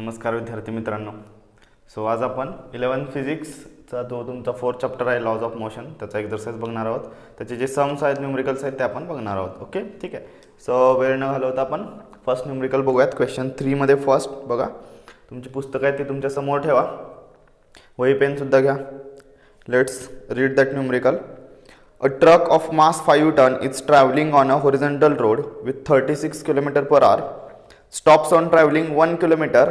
नमस्कार विद्यार्थी मित्रांनो. सो आज आपण 11th फिजिक्सचा जो तुमचा 4th चॅप्टर आहे लॉज ऑफ मोशन त्याचा एक्सरसाइज बघणार आहोत. त्याचे जे सम्स आहेत न्यूमरिकल्स आहेत ते आपण बघणार आहोत. ओके ठीक आहे. सो वेळ न घालवता आपण फर्स्ट न्यूमरिकल बघूयात. क्वेश्चन 3 मध्ये फर्स्ट बघा, तुमची पुस्तक आहे ती तुमच्या समोर ठेवा, वही पेन सुद्धा घ्या. Let's read that numerical. A truck of mass 5 ton is traveling on a horizontal road with 36 km per hour. Stops on traveling 1 kilometer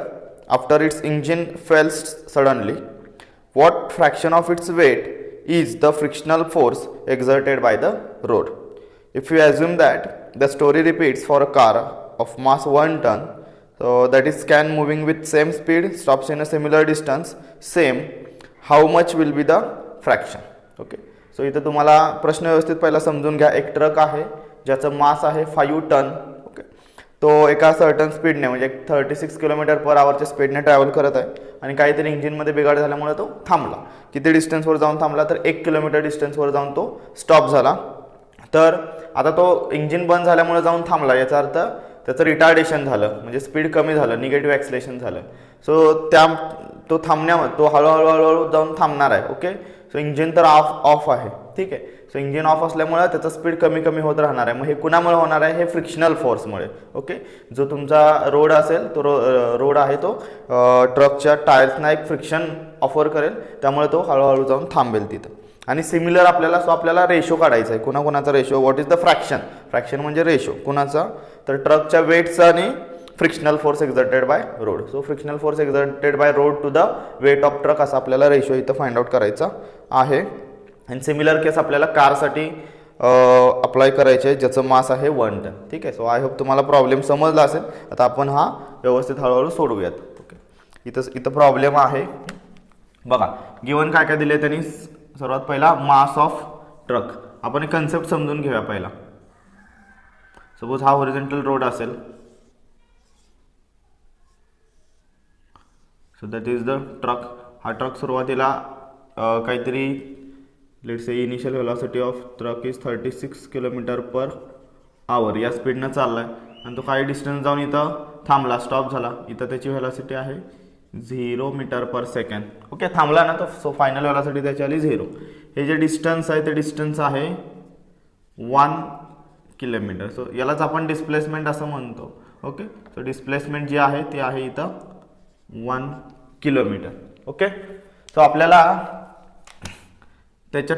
after its engine fails suddenly. What fraction of its weight is the frictional force exerted by the road? If you assume that the story repeats for a car of mass 1 ton, so that is can moving with same speed, stops in a similar distance, same, how much will be the fraction? Okay. So इथं तुम्हाला प्रश्न व्यवस्थित पहिला समजून घ्या. एक truck आहे ज्याचं मास आहे 5 टन. ओके, तो एका सर्टन स्पीडने म्हणजे 36 किलोमीटर पर आवरच्या स्पीडने ट्रॅव्हल करत आहे आणि काहीतरी इंजिनमध्ये बिघाड झाल्यामुळे तो थांबला. किती डिस्टन्सवर जाऊन थांबला तर 1 किलोमीटर डिस्टन्सवर जाऊन तो स्टॉप झाला. तर आता तो इंजिन बंद झाल्यामुळे जाऊन थांबला, याचा अर्थ त्याचं रिटार्डेशन झालं, म्हणजे स्पीड कमी झालं, निगेटिव्ह ॲक्सिलेशन झालं. सो तो थांबण्यामध्ये तो हळूहळू जाऊन थांबणार आहे. ओके, सो इंजिन तर ऑफ आहे. ठीक आहे. सो इंजिन ऑफ असल्यामुळे त्याचं स्पीड कमी कमी होत राहणार आहे. मग हे कुणामुळे होणार आहे? हे फ्रिक्शनल फोर्समुळे. ओके, जो तुमचा रोड असेल तो रोड आहे तो ट्रकच्या टायर्सना एक फ्रिक्शन ऑफर करेल, त्यामुळे तो हळूहळू जाऊन थांबेल तिथं. आणि सिमिलर आपल्याला रेशो काढायचा आहे. कुणाचा ratio? What is the fraction? Fraction म्हणजे रेशो कुणाचा? तर ट्रकच्या वेटचा आणि frictional force exerted by road. So frictional force exerted by road to the weight of truck असा आपल्याला रेशो इथं फाइंड आउट करायचा आहे. आणि सिमिलर केस आपल्याला कारसाठी अप्लाय करायचे आहे ज्याचं मास आहे 1 टन. ठीक आहे. सो आय होप तुम्हाला प्रॉब्लेम समजला असेल. आता आपण हा व्यवस्थित हळूहळू सोडवूयात. ओके, इथं प्रॉब्लेम आहे बघा. गिवन काय काय दिले त्यांनी. सर्वात पहिला मास ऑफ ट्रक. आपण एक कन्सेप्ट समजून घेऊया पहिला. सपोज हा हॉरिझॉन्टल रोड असेल, so that is the truck. हा ट्रक सुरुवातीला काहीतरी let's say initial velocity of truck is 36 kilometre per आवर या स्पीडनं चाललाय आणि तो काही डिस्टन्स जाऊन इथं थांबला, स्टॉप झाला. इथं त्याची व्हेलॉसिटी आहे 0 मीटर पर सेकंड. ओके, थांबला ना तो. सो फायनल व्हेलॉसिटी त्याची आली 0. हे जे डिस्टन्स आहे ते डिस्टन्स आहे 1 किलोमीटर. सो यालाच आपण डिस्प्लेसमेंट असं म्हणतो. ओके, सो डिस्प्लेसमेंट जी आहे ती आहे इथं 1 किलोमीटर. ओके, सो आपल्याला त्याच्या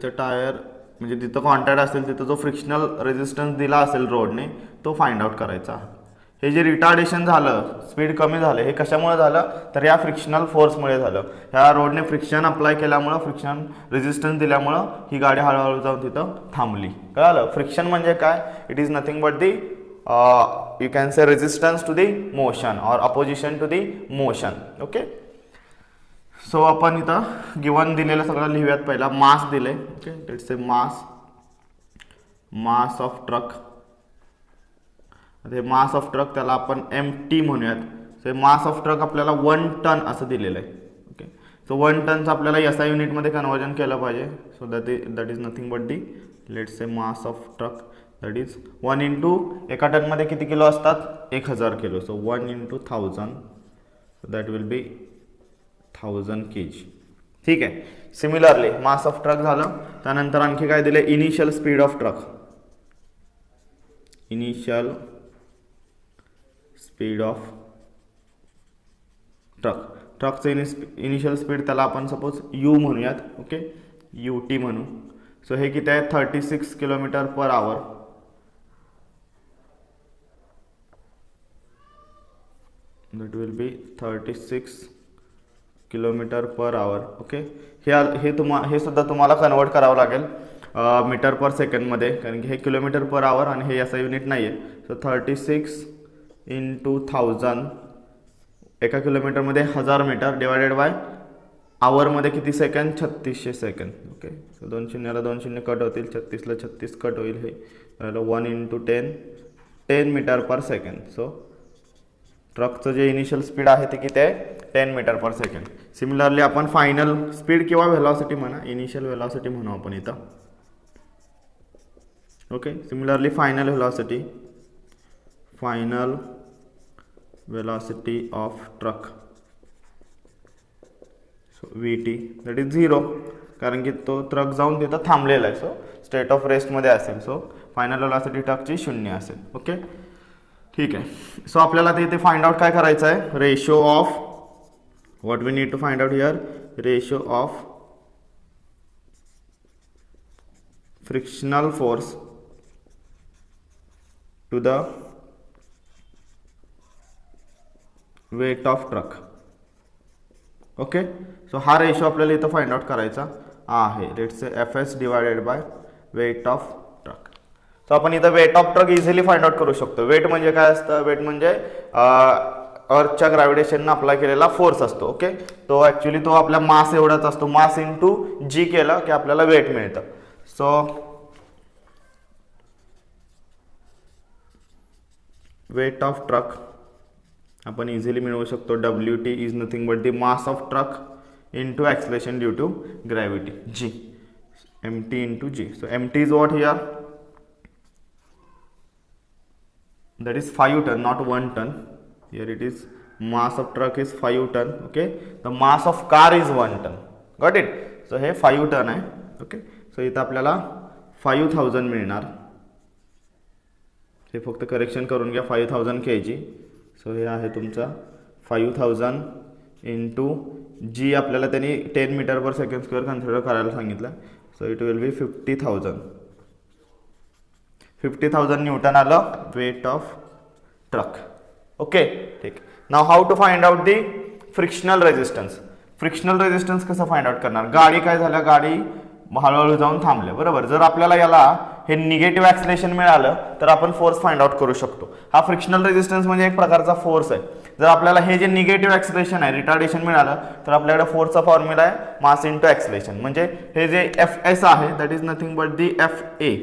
टायर म्हणजे जिथं कॉन्टॅक्ट असेल तिथं जो फ्रिक्शनल रेजिस्टन्स दिला असेल रोडने तो फाइंड आउट करायचा. हे जे रिटार्डेशन झालं, स्पीड कमी झालं, हे कशामुळे झालं तर या फ्रिक्शनल फोर्समुळे झालं. ह्या रोडने फ्रिक्शन अप्लाय केल्यामुळं, फ्रिक्शन रेजिस्टन्स दिल्यामुळं ही गाडी हळूहळू जाऊन तिथं थांबली. कळालं? फ्रिक्शन म्हणजे काय? It is nothing but the you can say resistance to the motion or opposition to the motion. Okay, so आपण इथं गिवन दिलेलं सगळं लिहूयात. पहिला मास दिले. Okay, let's say mass of truck. हे मास ऑफ ट्रक त्याला आपण mt म्हणूयात. सो मास ऑफ ट्रक आपल्याला 1 टन असं दिलेलं आहे. ओके, सो 1 टनचं आपल्याला SI युनिटमध्ये कन्वर्जन केलं पाहिजे. So that is nothing but the let's say mass of truck that is 1 into एका टनमध्ये किती किलो असतात? 1000 kilo. So 1 into 1000 that will be 1000 kg. ठीक आहे. सिमिलरली मास ऑफ ट्रक झालं. त्यानंतर आणखी काय दिले? Initial speed of truck. Initial speed of ट्रकचं इनिशियल स्पीड त्याला आपण सपोज u म्हणूयात. ओके, ut म्हणू. सो हे किती आहे? 36 kilometre per hour. That will be 36 kilometre per hour. Okay, हे सुद्धा तुम्हाला कन्वर्ट करावं लागेल मीटर पर सेकंडमध्ये, कारण की हे किलोमीटर पर आवर आणि हे असं युनिट नाही आहे. सो 36 इंटू 1000 एका किलोमीटरमध्ये 1000 मीटर डिवायडेड बाय आवरमध्ये किती सेकंड? 3600 सेकंड. ओके, सो 2 शून्याला 2 शून्य कट होतील, 36ला 36 कट होईल. हे 1 into 10 metre per second. So ट्रकचं जे इनिशियल स्पीड आहे ते किती आहे? 10 मीटर पर सेकंड. सिमिलरली आपण फायनल स्पीड किंवा व्हेलॉसिटी म्हणा, इनिशियल व्हेलॉसिटी म्हणू आपण इथं. Okay, similarly final velocity velocity of truck, so vt that is 0, कारण की तो ट्रक जाऊन तिथं थांबलेला आहे, सो स्टेट ऑफ रेस्टमध्ये असेल, सो फायनल वेलॉसिटी ट्रकची 0 असेल. ओके, ठीक आहे. सो आपल्याला ते इथे फाइंड आउट काय करायचं आहे, ratio of, what we need to find out here, ratio of frictional force to the weight of truck. Okay, so हा रेशो आपल्याला इथं फाइंड आउट करायचा आहे. Let's say F S divided by weight of truck. So आपण इथं weight of truck easily find out करू शकतो. Weight म्हणजे काय असतं, वेट म्हणजे अर्थच्या ग्रॅव्हिटेशननं अप्लाय केलेला फोर्स असतो. ओके, तो ॲक्च्युली तो आपल्या मास एवढाच असतो, मास इंटू जी केलं की आपल्याला वेट मिळतं. सो वेट ऑफ ट्रक आपण इझिली मिळवू शकतो. W T is nothing but the mass of truck into acceleration due to gravity G, M T into G. So M T is what here, that is 5 ton, not 1 ton. Here it is, mass of truck is 5 ton. Okay, the mass of car is 1 ton. Got it? So हे 5 ton आहे. Okay, so इथं आपल्याला 5000 मिळणार. हे फक्त correction करून घ्या, 5000 kg. So हे आहे तुमचा 5000 इंटू जी, आपल्याला त्यांनी 10 metre per second square consider करायला सांगितलं. So it will be 50,000 newton आलं वेट ऑफ ट्रक. ओके, ठीक. Now how to find out the frictional resistance. Frictional resistance कसं फाइंड आउट करणार, गाडी काय झालं, गाडी हळूहळू जाऊन थांबले, बरोबर. जर आपल्याला याला हे निगेटिव्ह ॲक्सलेशन मिळालं तर आपण फोर्स फाइंड आउट करू शकतो. हा फ्रिक्शनल रेजिस्टन्स म्हणजे एक प्रकारचा फोर्स आहे. जर आपल्याला हे जे निगेटिव्ह ॲक्सलेशन आहे, रिटार्डेशन मिळालं तर आपल्याकडे फोर्सचा फॉर्म्युला आहे मास इंटू ॲक्सलेशन. म्हणजे हे जे एफ एस आहे that is nothing but the F A.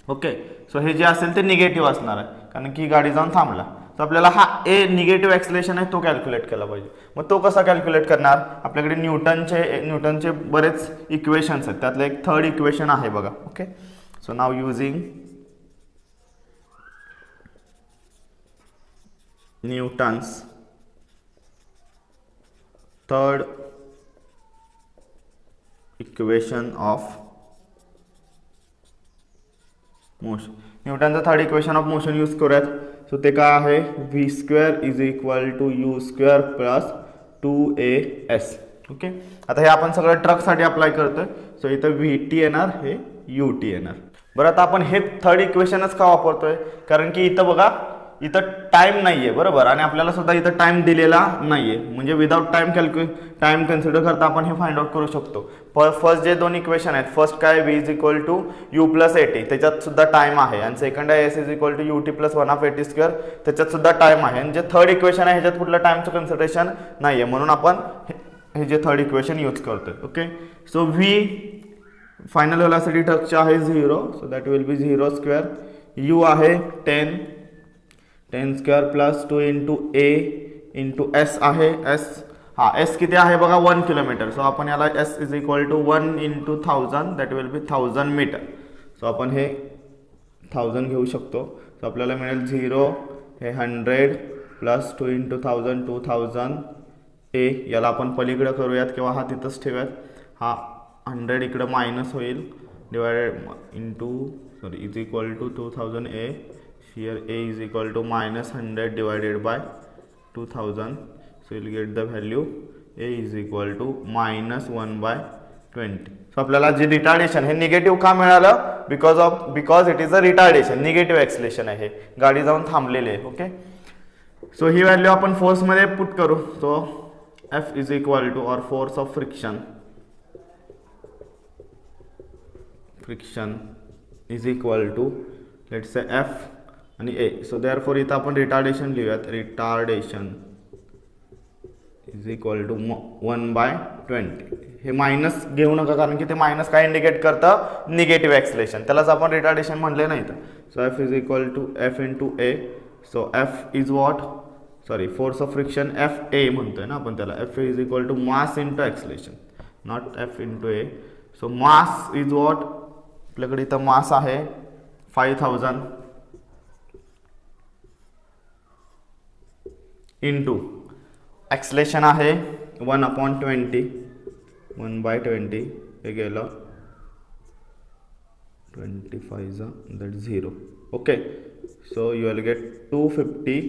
Okay, so हे जे असेल ते निगेटिव्ह असणार आहे कारण की गाडी जाऊन थांबला. तर आपल्याला हा ए निगेटिव्ह ॲक्सलेशन आहे तो कॅल्क्युलेट केला पाहिजे. मग तो कसा कॅल्क्युलेट करणार, आपल्याकडे न्यूटनचे बरेच इक्वेशन्स आहेत, त्यातलं एक थर्ड इक्वेशन आहे बघा. Okay, so now using Newton's third equation of motion. न्यूटनचं third equation of motion use करूयात. सो ते काय आहे, V square is equal to U square plus 2as. Okay, आता हे आपण सगळं ट्रकसाठी अप्लाय करतोय. सो इथं व्ही टी येणार, हे यू टी येणार. बरं, आता आपण हे थर्ड इक्वेशनच का वापरतोय, कारण की इथं बघा इथं टाइम नाहीये, बरोबर, आणि आपल्याला सुद्धा इथं टाइम दिलेला नाहीये. म्हणजे विदाउट टाइम कन्सिडर करता आपण हे फाइंड आउट करू शकतो. फर्स्ट जे दोन इक्वेशन आहेत, फर्स्ट काय V is equal to U plus AT, त्याच्यात सुद्धा टाइम आहे. आणि सेकंड आहे S is equal to U T plus 1/80 square, त्याच्यात सुद्धा टाइम आहे. आणि जे थर्ड इक्वेशन आहे ह्याच्यात कुठलं टाइमचं कन्सिडरेशन नाहीये, म्हणून आपण हे जे थर्ड इक्वेशन यूज करतोय. Okay, so V final velocity ट्रकची आहे 0, so that will be 0 square. U आहे 10 square plus 2 into A into S आहे. एस किती आहे बघा, 1 किलोमीटर. सो आपण याला S is equal to 1 into 1000 that will be 1000 metre. So आपण हे 1000 घेऊ शकतो. सो आपल्याला मिळेल 0, हे 100 प्लस 2 इंटू 1000 2000 ए. याला आपण पलीकडे करूयात किंवा हा तिथंच ठेवूयात. हा 100 इकडं मायनस होईल, divided into is equal to 2000 A. Here a is equal to minus 100 divided by 2000. So you'll get the value a is equal to minus 1/20. So आपल्याला जे रिटार्डेशन हे निगेटिव्ह का मिळालं, because it is a retardation, negative acceleration आहे, गाडी जाऊन थांबलेली आहे. ओके, सो ही व्हॅल्यू आपण फोर्स मध्ये पुट करू. So F is equal to or force of friction is equal to let's say F आणि ए. सो देअरफॉर इथं आपण रिटार्डेशन लिहूयात. Retardation is equal to 1/20. हे मायनस घेऊ नका कारण की ते मायनस काय इंडिकेट करतं, निगेटिव्ह एक्सलेशन, त्यालाच आपण रिटार्डेशन म्हणले नाही तर. So F is equal to F into A. So F is what, force of friction F A म्हणतोय ना आपण त्याला. F is equal to mass into acceleration, not F into A. So mass is what, आपल्याकडे इथं मास आहे 5000 into acceleration आहे 1/20, 1/20 हे गेलं 25 that 0. Okay, so you will gate 250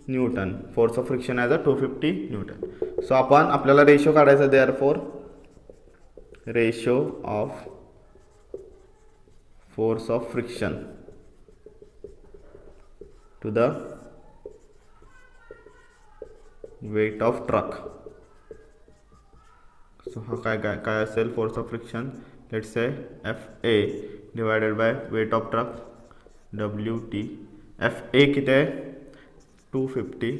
Newton. Force of friction as a 250 Newton. So आपण आपल्याला ratio काढायचा, therefore ratio of force of friction to the weight of truck. So हा काय असेल force of friction, let's say FA divided by weight of truck WT. FA किती आहे 250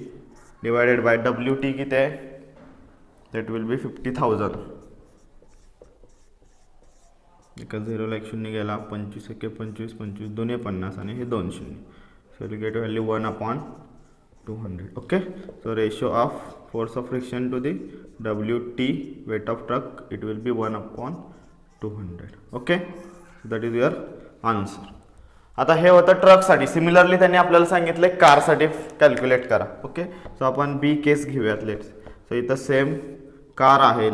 divided by WT किती आहे, that will be 50,000. एका 0 ला 1 शून्य गेला, 25 एके 25, 25 दोन्ही 50 आणि हे 2 शून्य. So will get value 1/200. Okay, so ratio of force of friction to the WT weight of truck it will be 1/200. Okay, that is your answer. आता हे होतं ट्रकसाठी. सिमिलरली त्यांनी आपल्याला सांगितलं कारसाठी कॅल्क्युलेट करा. ओके, सो आपण बी केस घेऊयात. लेट्स सो इथं सेम कार आहे.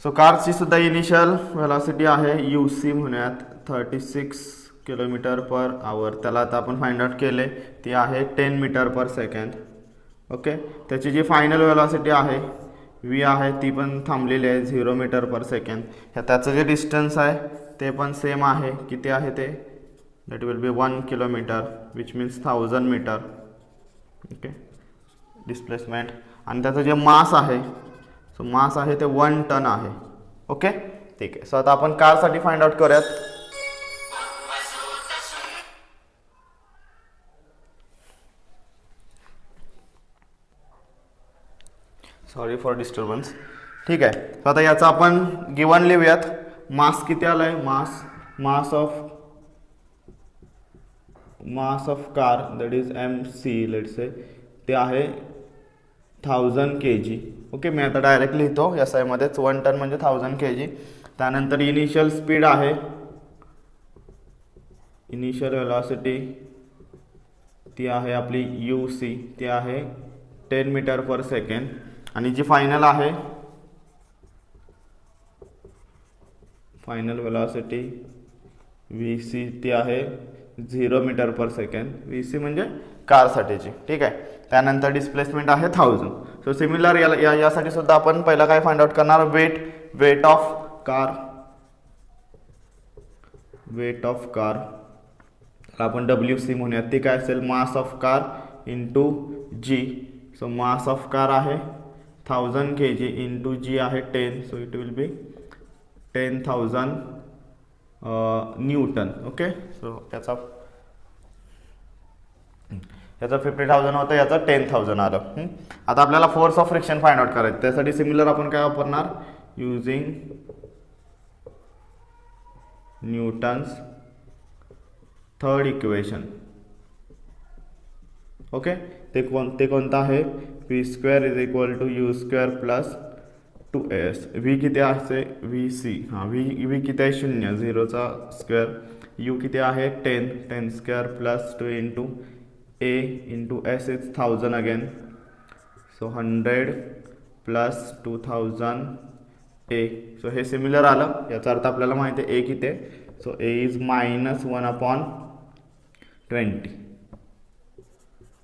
सो कारची सुद्धा इनिशियल व्हेलॉसिटी आहे UC म्हणूयात 36 km/h. त्याला आता आपण फाइंड आउट केले, ती आहे 10 मीटर/सेकंड. ओके, त्याची जी फायनल व्हेलॉसिटी आहे V आहे ती पण थांबलेली आहे 0 मीटर/सेकंड. त्याचं जे डिस्टन्स आहे ते पण सेम आहे. किती आहे ते, that will be 1 kilometre which means 1000 metre. Okay, displacement. आणि त्याचं जे मास आहे, सो मास आहे ते 1 टन आहे. ओके, ठीक आहे. सो आता आपण कारसाठी फाइंड आउट करूयात. Sorry for disturbance. ठीक आहे, सो आता याचा आपण गिवन लिहूयात. मास किती आलाय, mass of car that is MC let's say, ते आहे 1000 kg. ओके, मी आता डायरेक्ट लिहितो SI मध्येच. 1 टन म्हणजे 1000 kg. त्यानंतर इनिशियल स्पीड आहे, इनिशियल व्हेलॉसिटी ती आहे आपली UC, ती आहे 10 मीटर/सेकंड. आणि जी फायनल आहे, फायनल व्हेलॉसिटी VC ती आहे 0 मीटर/सेकंड. VC म्हणजे कारसाठीची. ठीक आहे, त्यानंतर डिस्प्लेसमेंट आहे 1000. सो सिमिलर यासाठी सुद्धा आपण पहिला काय फाइंड आउट करणार, वेट ऑफ कार आपण WC म्हणूयात. ती काय असेल, mass of car into G. So mass of car आहे 1000 kg इंटू G आहे 10, so it will B 10,000 Newton. Okay, so याचा 50,000 होतं, याचं 10,000 आलं. आता आपल्याला force of friction find out करायचं. त्यासाठी सिमिलर आपण काय वापरणार, using Newton's third equation. Okay, ते कोणतं आहे, P² = U² + 2S. V किती आहे, VC. हां, V किती आहे 0, 0चा स्क्वेअर. U किती आहे 10, 10² + 2 into A into S is 1000 again. So 100 + 2000 A. So हे सिमिलर आलं. याचा अर्थ आपल्याला माहिती आहे A किती आहे. So A is -1/20.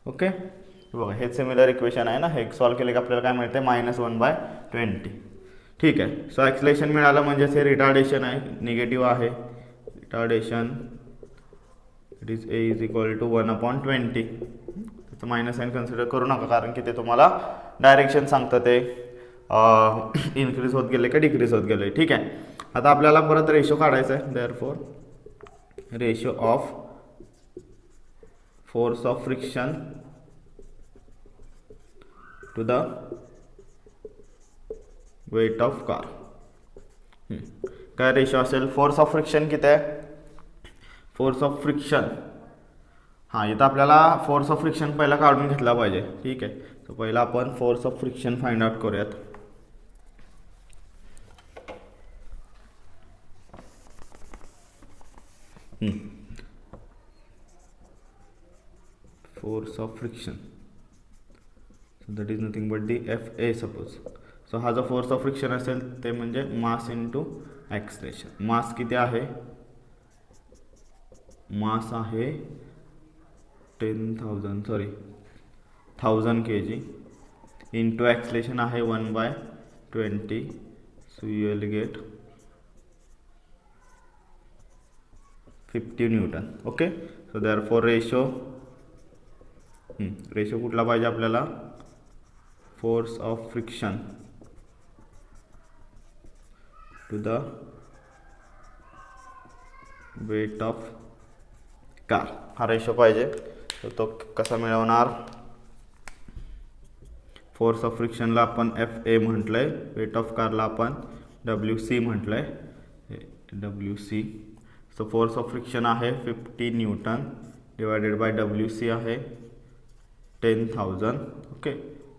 ओके, बघा हे सिमिलर इक्वेशन आहे ना, हे सॉल्व्ह केले की आपल्याला काय मिळते, -1/20. ठीक आहे, सो ॲक्सलेशन मिळालं म्हणजेच हे रिटार्डेशन आहे, निगेटिव्ह आहे रिटार्डेशन. It is A = 1/20. त्याचं मायनस साईन कन्सिडर करू नका, कारण की ते तुम्हाला डायरेक्शन सांगतं ते इन्क्रीज होत गेले का डिक्रीज होत गेले. ठीक आहे, आता आपल्याला परत रेशो काढायचा आहे. Therefore ratio of force of friction to the weight of car. काय रेशो असेल, फोर्स ऑफ फ्रिक्शन किती आहे, फोर्स ऑफ फ्रिक्शन. हां, इथं आपल्याला फोर्स ऑफ फ्रिक्शन पहिला काढून घेतला पाहिजे. ठीक आहे, तर पहिला आपण force of friction find out करूयात. Force of friction, so that is nothing but the FA suppose. So हा जो फोर्स ऑफ फ्रिक्शन असेल ते म्हणजे मास इंटू ॲक्सलेशन. मास किती आहे, मास आहे 1000 kg इंटू ॲक्सलेशन आहे 1/20. So you will get 50 newton. Okay. So therefore ratio कुठला पाहिजे आपल्याला, force of friction to the weight of car, हा रेशो पाहिजे. तर तो कसा मिळवणार, फोर्स ऑफ फ्रिक्शनला आपण FA म्हटलंय, वेट ऑफ कारला आपण WC म्हटलंय, WC. So force of friction आहे 50 न्यूटन डिवायडेड बाय WC आहे 10,000. Okay.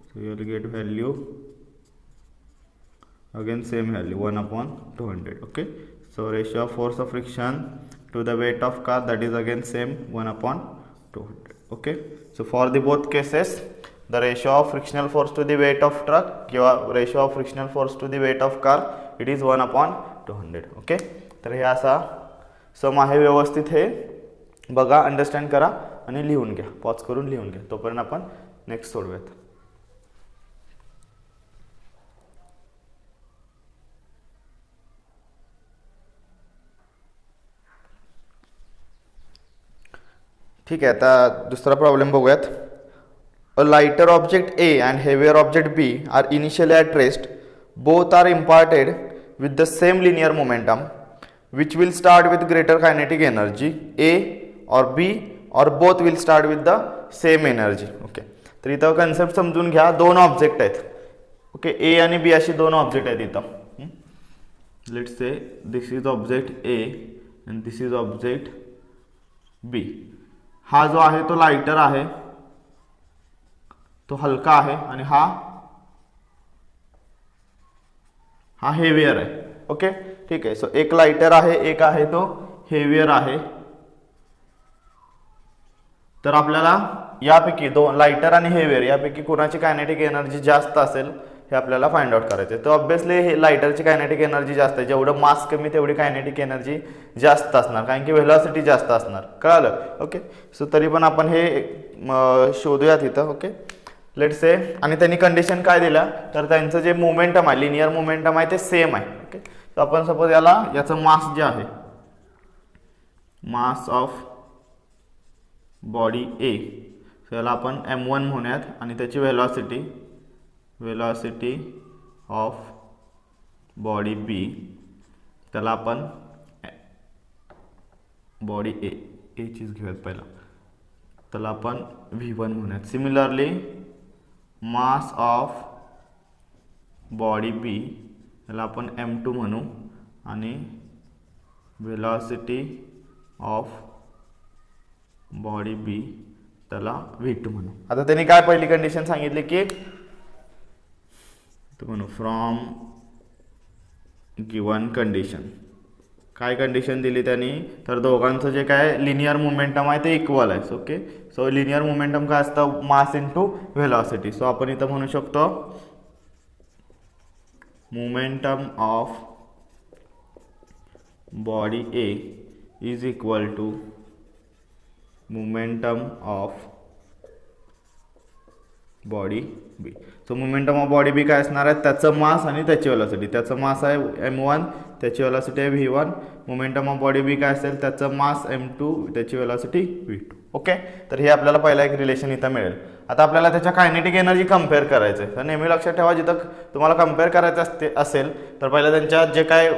So you will get value again same value 1/200. Okay. So ratio of force of friction to the weight of car, that is again same 1/200. okay. So for the both cases the ratio of frictional force to the weight of truck किंवा ratio of frictional force to the weight of car it is 1/200. okay. तर हे असा सम आहे. व्यवस्थित हे बघा, understand करा आणि लिहून घ्या, पॉज करून लिहून घ्या. तोपर्यंत आपण नेक्स्ट सोडूयात. ठीक आहे. आता दुसरा प्रॉब्लेम बघूयात. A lighter object A and heavier object B are initially at rest. Both are imparted with the same linear momentum. Which will start with greater kinetic energy? A or B or both will start with the same energy. Okay. तर इथं concept समजून घ्या. दोन object आहेत. Okay. A आणि B अशी दोन object आहेत इथं. Let's say this is object A and this is object B. हा जो आहे तो लाइटर आहे, तो हलका आहे, आणि हा हेवियर आहे. ओके. ठीक आहे. सो एक लाइटर आहे, एक आहे तो हेवियर आहे. तर आपल्याला यापैकी दोन, लाइटर आणि हेवियर यापैकी कोणाची कायनेटिक एनर्जी जास्त असेल हे आपल्याला फाइंड आउट करायचे. तर ऑब्विसली हे लाइटरची कायनेटिक एनर्जी जास्त आहे. जेवढं मास कमी तेवढी कायनेटिक एनर्जी जास्त असणार, कारण की व्हेलॉसिटी जास्त असणार. कळालं. ओके. सो तरी पण आपण हे शोधूयात इथं. ओके. लेट्स से, आणि त्यांनी कंडिशन काय दिल्या, तर त्यांचं जे मोमेंटम आहे, लिनियर मोमेंटम आहे, ते सेम आहे. ओके. तर आपण सपोज याचं मास जे आहे, मास ऑफ बॉडी A, याला आपण M1 म्हणूयात, आणि त्याची वेलॉसिटी ऑफ बॉडी B, त्याला आपण बॉडी A चीज घेऊयात पहिला, त्याला आपण V1 म्हणूयात. Similarly mass of body B त्याला आपण M2 म्हणू, आणि वेलॉसिटी ऑफ बॉडी B त्याला V2 म्हणू. आता त्यांनी काय पहिली कंडिशन सांगितली की म्हणू फ्रॉम गिवन कंडिशन. काय कंडिशन दिली त्यांनी, तर दोघांचं जे काय लिनियर मोमेंटम आहे ते इक्वल आहे. ओके. सो लिनियर मोमेंटम काय असतं, मास इंटू व्हेलॉसिटी. सो आपण इथं म्हणू शकतो momentum of body A is equal to momentum of body B. So momentum of body B काय असणार आहे, त्याचं मास आणि त्याची व्हेलॉसिटी. त्याचं मास आहे M1, त्याची व्हेलॉसिटी आहे V1. Momentum of body B काय असेल, त्याचं मास M2, त्याची व्हेलॉसिटी V2. ओके. तर हे आपल्याला पहिला एक रिलेशन इथं मिळेल. आता आपल्याला त्याच्या कायनेटिक एनर्जी कम्पेअर करायचं आहे. तर नेहमी लक्षात ठेवा, जिथं तुम्हाला कम्पेअर करायचं असेल तर पहिला त्यांच्या जे काय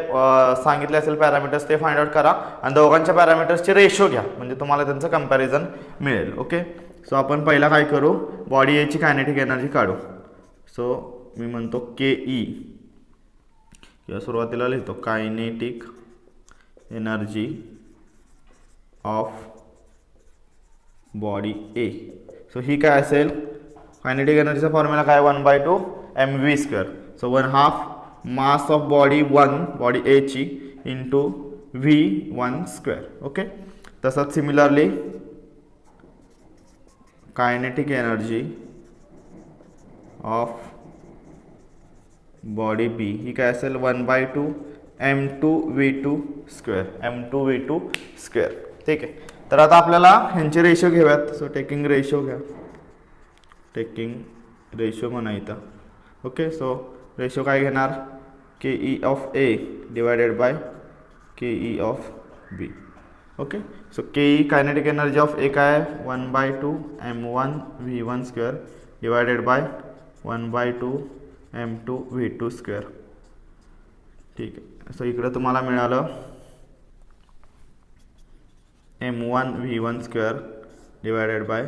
सांगितले असेल पॅरामीटर्स ते फाइंड आउट करा, आणि दोघांच्या पॅरामीटर्सचे रेशो घ्या, म्हणजे तुम्हाला त्यांचं कम्पॅरिझन मिळेल. ओके. सो आपण पहिला काय करू, बॉडी A ची कायनेटिक एनर्जी काढू. सो मी म्हणतो KE, किंवा सुरुवातीला लिहितो kinetic energy of body A. So ही काय असेल, कायनेटिक एनर्जीचा फॉर्म्युला काय, 1/2 mv². So 1/2 mass of body A ची इंटू V1². ओके. तसंच similarly kinetic energy of body B ही काय असेल 1/2 m2v2 स्क्वेअर m2v2 स्क्वेअर. ठीक आहे. तर आता आपल्याला ह्यांचे रेशो घेऊयात. सो टेकिंग रेशो घ्या, टेकिंग रेशो म्हणा इथं. ओके. सो रेशो काय घेणार, K E of A divided by K E of B. Okay. So K E kinetic energy of A काय आहे 1/2 m1v1 square divided bye 1/2 m2v2 square. ठीक आहे. So इकडे तुम्हाला मिळालं m1v1 square divided bye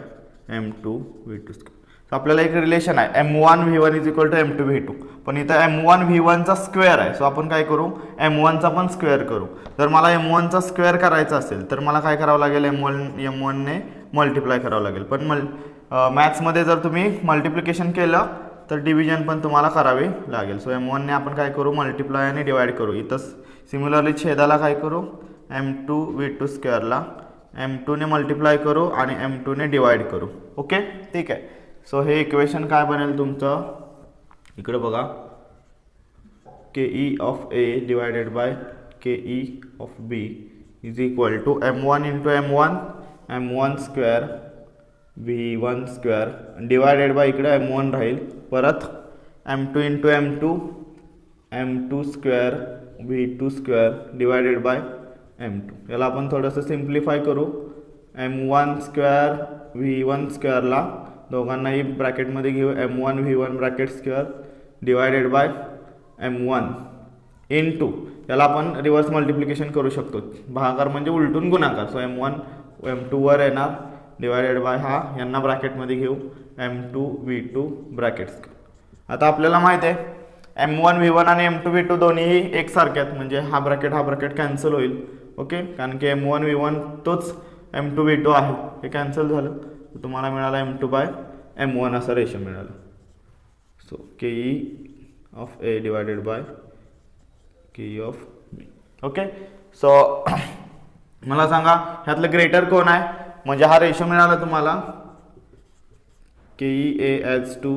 m2v2 square. So आपल्याला एक relation आहे m1v1 is equal to m2v2, पण इथं m1v1 चा स्क्वेअर आहे. सो आपण काय करू, m1 चा पण स्क्वेअर करू. जर मला m1 चा स्क्वेअर करायचा असेल तर मला काय करावं लागेल, m1 ने मल्टिप्लाय करावं लागेल. पण मॅथ्समध्ये जर तुम्ही मल्टिप्लिकेशन केलं तर डिव्हिजन पण तुम्हाला करावी लागेल. सो m1 ने आपण काय करू, मल्टिप्लाय आणि डिवाइड करू. इथं सिमिलरली छेदाला काय करू, m2v2 स्क्वेअरला m2 ने मल्टिप्लाय करू आणि m2 ने डिवाइड करू. ओके. ठीक आहे. सो हे इक्वेशन काय बनेल तुमचं, इकडे बघा, K E of A divided by K E of B is equal to m1 into m1 square v1 square divided by इकडे m1 राहील, परत m2 into m2 square v2 square divided by m2. याला आपण थोडंसं simplify करू. m1 square v1 स्क्वेअरला दोघांनाही ब्रॅकेटमध्ये घेऊ, m1 v1 bracket square divided bye m1 into, याला आपण रिव्हर्स मल्टिप्लिकेशन करू शकतो, भागाकार म्हणजे उलटून गुणाकार. सो m1 m2 वर येणार डिवायडेड बाय हा, यांना ब्रॅकेटमध्ये घेऊ m2 v2 ब्रॅकेट स्क्वेअर. आता आपल्याला माहिती आहे m1 v1 आणि m2 v2 दोन्हीही एकसारखे आहेत, म्हणजे हा ब्रॅकेट कॅन्सल होईल. ओके. कारण की m1 v1 तोच m2 v2 आहे, हे कॅन्सल झालं. तुम्हाला मिळाला m2 बाय m1 असा रेशो मिळाला. So K E of A divided by K E of B. Okay. So मला सांगा ह्यातलं ग्रेटर कोण आहे, म्हणजे हा रेशो मिळाला तुम्हाला K E A as to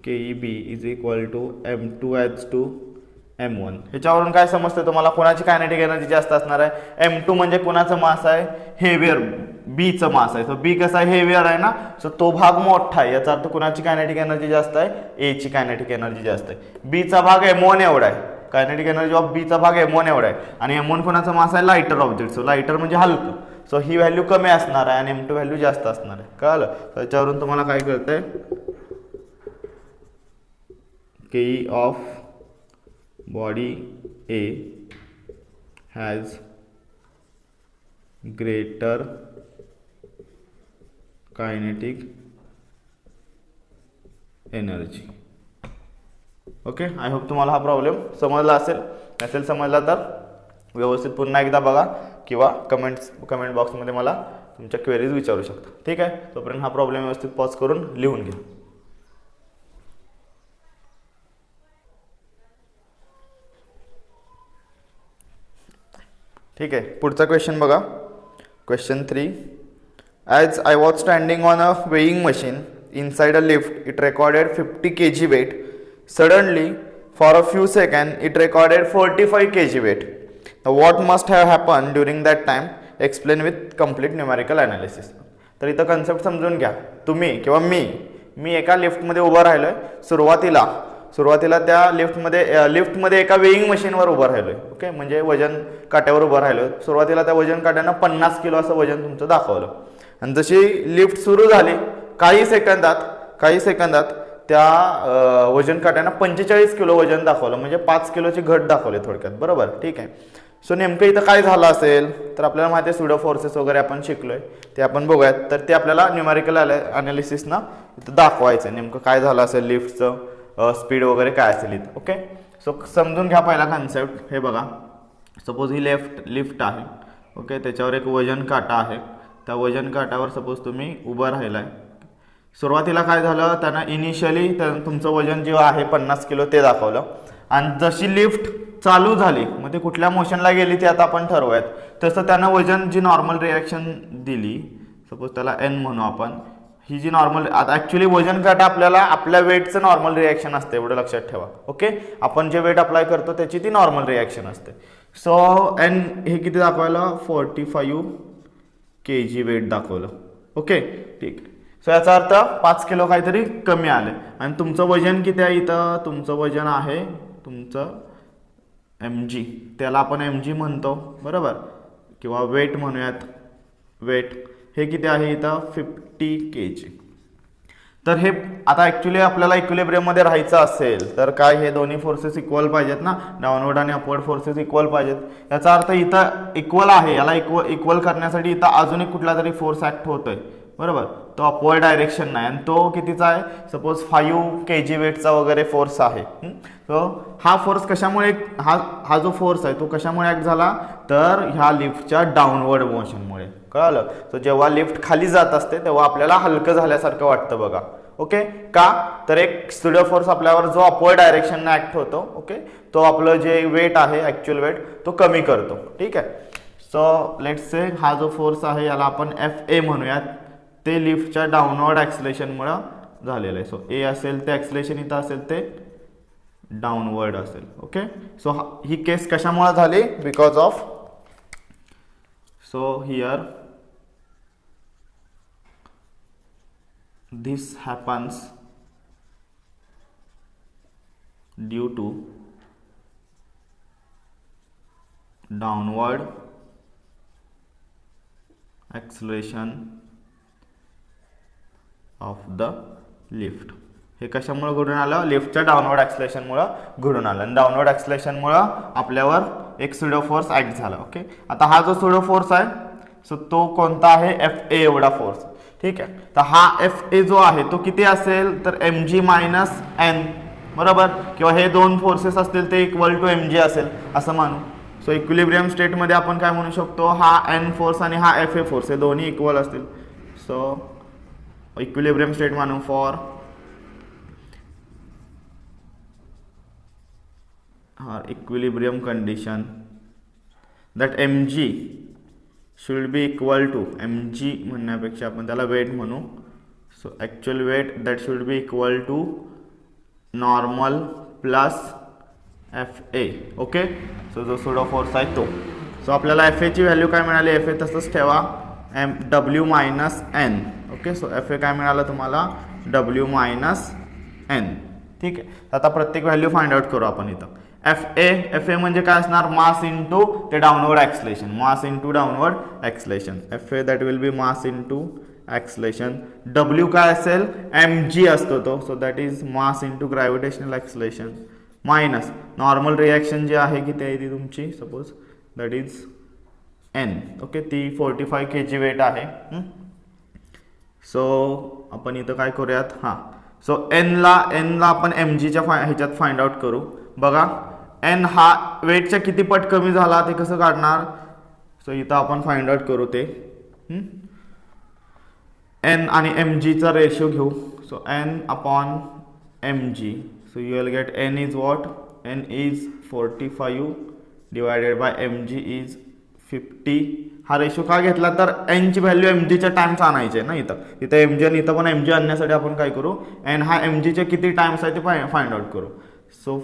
K E B is equal to m2 as to m1. ह्याच्यावरून काय समजतं तुम्हाला, कोणाची कायनेटिक एनर्जी जास्त असणार आहे. m2 म्हणजे कोणाचं मास आहे, हेवियर, बीचं मास आहे. सो बी कसा आहे, हेवियर आहे ना, सो तो भाग मोठा आहे. याचा अर्थ कोणाची कायनेटिक एनर्जी जास्त आहे, ए ची कायनेटिक एनर्जी जास्त आहे. बीचा भाग m1 एवढा आहे, कायनेटिक एनर्जी ऑफ बीचा भाग m1 एवढा आहे. आणि m1 कोणाचा मास आहे, लाइटर ऑब्जेक्ट. सो लाइटर म्हणजे हलकं. सो ही व्हॅल्यू कमी असणार आहे आणि m2 व्हॅल्यू जास्त असणार आहे. कळलं. त्याच्यावरून तुम्हाला काय कळतंय, K E of body A has greater kinetic energy. Okay. I hope तुम्हाला हा प्रॉब्लेम समजला असेल. नसेल समजला तर व्यवस्थित पुन्हा एकदा बघा किंवा कमेंट बॉक्समध्ये मला तुमच्या क्वेरीज विचारू शकता. ठीक आहे. तोपर्यंत हा प्रॉब्लेम व्यवस्थित पॉज करून लिहून घ्या. ठीक आहे. पुढचा क्वेश्चन बघा. Question 3. As I was standing on a weighing machine inside a lift it recorded 50 kg weight. Suddenly for a few second it recorded 45 kg weight. What must have happen during that time, explain with complete numerical analysis. तर इथं concept समजून घ्या. तुम्ही किंवा मी एका लिफ्टमध्ये उभं राहिलो आहे. सुरुवातीला त्या लिफ्टमध्ये एका वेइंग मशीनवर उभं राहिलोय. ओके. म्हणजे वजन काट्यावर उभं राहिलोय. सुरुवातीला त्या वजन काट्यानं 50 किलो असं वजन तुमचं दाखवलं. आणि जशी लिफ्ट सुरू झाली काही सेकंदात त्या वजन काट्यानं 45 किलो वजन दाखवलं, म्हणजे 5 किलोची घट दाखवली थोडक्यात. बरोबर. ठीक आहे. सो नेमकं इथं काय झालं असेल तर आपल्याला माहिती आहे स्युडो फोर्सेस वगैरे आपण शिकलोय, ते आपण बघूयात. तर ते आपल्याला न्यूमेरिकल ॲनालिसिसना इथं दाखवायचं नेमकं काय झालं असेल, लिफ्टचं स्पीड वगैरे काय असेल इथं. ओके. सो समजून घ्या पहिला कन्सेप्ट. हे बघा, सपोज ही लिफ्ट आहे. ओके. त्याच्यावर एक वजन काटा आहे. त्या वजन काट्यावर सपोज तुम्ही उभं राहिलाय. सुरुवातीला काय झालं, त्यानं इनिशियली तुमचं वजन जे आहे 50 किलो ते दाखवलं. आणि जशी लिफ्ट चालू झाली मग ते कुठल्या मोशनला गेली ते आता आपण ठरवूयात. तसं त्यानं वजन जी नॉर्मल रिॲक्शन दिली, सपोज त्याला एन म्हणू आपण, ही जी नॉर्मल, आता ॲक्च्युली वजन काटा आपल्याला आपल्या वेटचं नॉर्मल रिॲक्शन असते, एवढं लक्षात ठेवा. ओके, आपण जे वेट अप्लाय करतो त्याची ती नॉर्मल रिॲक्शन असते. सो एन हे किती दाखवायला, 45 kg वेट दाखवलं. ओके, ठीक आहे. सो याचा अर्थ 5 किलो काहीतरी कमी आले. आणि तुमचं वजन किती आहे इथं, तुमचं वजन आहे तुमचं mg, त्याला आपण mg म्हणतो बरोबर, किंवा वेट म्हणूयात. वेट हे किती आहे इथं 50 kg. तर हे आता ॲक्च्युली आपल्याला इक्विलिब्रियममध्ये राहायचं असेल तर काय, हे दोन्ही फोर्सेस इक्वल पाहिजेत ना, डाऊनवर्ड आणि अपवर्ड फोर्सेस इक्वल पाहिजेत. याचा अर्थ इथं इक्वल आहे, याला इक्वल करण्यासाठी इथं अजून एक कुठला तरी फोर्स ॲक्ट होतोय बरोबर, तो अपवर्ड डायरेक्शन नाही, आणि तो कितीचा आहे, सपोज 5 kg वेटचा वगैरे फोर्स आहे. तो हा फोर्स कशामुळे, हा जो फोर्स आहे तो कशामुळे ॲक्ट झाला, तर ह्या लिफ्टच्या डाऊनवर्ड मोशनमुळे. कळालं. तो जेव्हा लिफ्ट खाली जात असते तेव्हा आपल्याला हलकं झाल्यासारखं वाटतं बघा. ओके, का तर एक स्टुडिओ फोर्स आपल्यावर जो अपवर्ड डायरेक्शनने ॲक्ट होतो, ओके, तो आपलं जे वेट आहे ॲक्च्युअल वेट तो कमी करतो. ठीक आहे. सो लेट्स से हा जो फोर्स आहे याला आपण Fa म्हणूयात, ते लिफ्टच्या डाऊनवर्ड ॲक्सलेशनमुळे झालेलं आहे. सो ए असेल ते ॲक्सलेशन इथं असेल ते डाऊनवर्ड असेल. ओके, सो ही केस कशामुळे झाली, because of, so here this happens due to downward acceleration of the lift. हे कशामुळे घडून आलं, लिफ्टच्या डाऊनवर्ड ॲक्सलेशनमुळे घडून आलं. आणि डाऊनवर्ड ॲक्सलेशनमुळे आपल्यावर एक स्युडो फोर्स ॲक्ट झाला. ओके, आता हा जो स्युडो फोर्स आहे सो तो कोणता आहे, Fa एवढा फोर्स. ठीक आहे, तर हा Fa जो आहे तो किती असेल, तर mg मायनस n बरोबर, किंवा हे दोन फोर्सेस असतील ते इक्वल टू mg असेल असं मानू. सो इक्विलिब्रियम स्टेटमध्ये आपण काय म्हणू शकतो, हा n फोर्स आणि हा Fa फोर्स हे दोन्ही इक्वल असतील. सो इक्विलिब्रियम स्टेट मानू for equilibrium condition that mg should be equal to, mg म्हणण्यापेक्षा आपण त्याला वेट म्हणू. So actual weight that should be equal to normal plus Fa. Okay, so जो सुडो फोर्स आहे तो. सो आपल्याला Fa ची व्हॅल्यू काय मिळाली, Fa तसंच ठेवा, W minus n. Okay, so Fa काय मिळालं तुम्हाला, W मायनस n. ठीक आहे, आता प्रत्येक व्हॅल्यू फाइंड आउट करू आपण इथं. Fa म्हणजे काय असणार, मास इंटू ते downward acceleration, mass into downward acceleration. Fa that will be mass into acceleration. W काय असेल, mg असतो तो, so that is mass into gravitational acceleration minus normal reaction जी आहे की ते ती तुमची suppose that is n. Okay, ती 45 kg वेट आहे. सो आपण इथं काय करूयात, हां, सो एनला आपण mgच्या ह्याच्यात फाइंड आउट करू. बघा n हा वेटच्या किती पट कमी झाला ते कसं काढणार, सो इथं आपण फाइंड आउट करू ते. n आणि mgचा रेशो घेऊ. So n upon mg, so you will gate n is what, n is 45 divided by mg is 50. हा रेशो का घेतला तर n ची व्हॅल्यू mgच्या टाइम्स आणायची आहे ना इथं mg, आणि इथं पण mg आणण्यासाठी आपण काय करू, n हा mgचे किती टाइम्स आहे ते फाइंड आउट करू. सो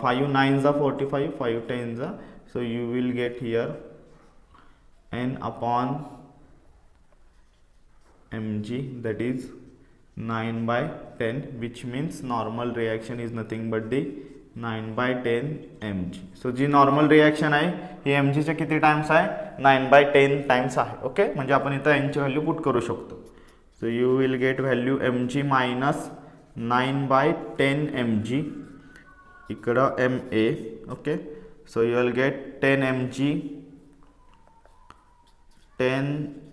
5 9 जा 45, 5 10 जा, so you will get here n upon mg that is 9/10, which means normal reaction is nothing but the 9/10 mg. So जी नॉर्मल रिॲक्शन आहे ही mg चे किती टाइम्स आहे, 9/10 टाइम्स आहे. ओके, म्हणजे आपण इथं n ची व्हॅल्यू पुट करू शकतो. So you will get value mg minus 9/10 mg, इकडं ma. Okay, so you will gate 10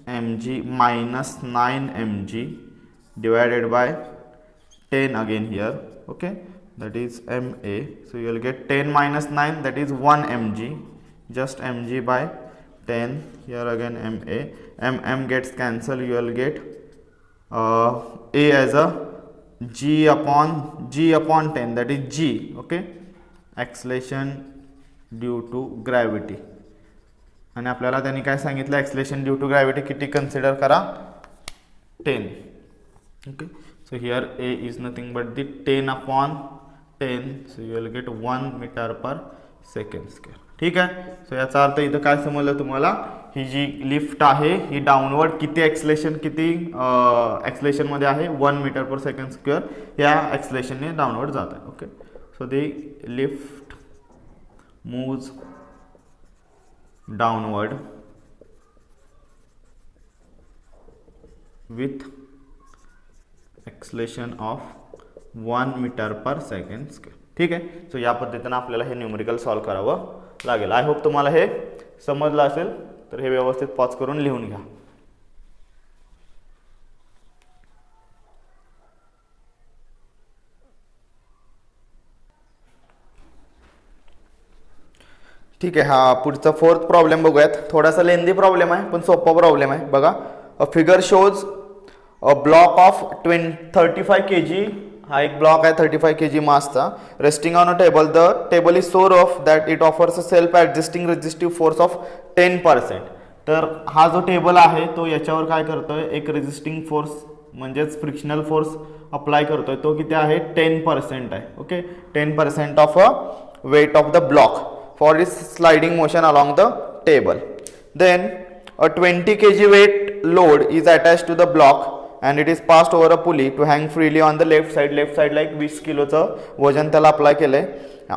mg minus 9 mg divided by 10 again here. Okay, that is ma. So you will get 10 minus 9, that is 1 mg, just mg by 10. Here again ma, mm gets cancelled, you will get a as a g upon 10, that is g. Okay, acceleration due to gravity, आणि आपल्याला त्यांनी काय सांगितलं, acceleration due to gravity किती consider करा, 10. Okay, so here A is nothing but the 10/10, so you will get 1 metre per second square. ठीक आहे. So याचा अर्थ इथं काय समजलं तुम्हाला, ही जी लिफ्ट आहे ही डाऊनवर्ड किती ॲक्सलेशनमध्ये आहे, 1 मीटर पर सेकंड स्क्वेअर या ॲक्सलेशनने डाऊनवर्ड जात आहे. Okay, so the lift moves downward with acceleration of 1 metre per second square. ठीक आहे. सो या पद्धतीनं आपल्याला हे न्यूमेरिकल सॉल्व करावं लागेल. आय होप तुम्हाला हे समजलं असेल, तर हे व्यवस्थित पॉज करून लिहून घ्या. ठीक आहे. हा पुढचा 4th प्रॉब्लेम बघूयात. थोडासा लेंदी प्रॉब्लेम आहे पण सोपा प्रॉब्लेम आहे. बघा, a figure shows a block of 35 kg, हा एक ब्लॉक आहे 35 kg मासचा, resting on a table. The table is so rough that it offers a self adjusting resistive force of 10%. तर हा जो टेबल आहे तो याच्यावर काय करतोय, एक रेजिस्टिंग फोर्स म्हणजेच फ्रिक्शनल फोर्स अप्लाय करतोय. तो किती आहे, 10% आहे. Okay, 10% of a weight of the block for is sliding motion along the table. Then a 20 kg weight load is attached to the block and it is passed over a pulley to hang freely on the left side. Left साइडला एक 20 किलोचं वजन त्याला apply केलंय.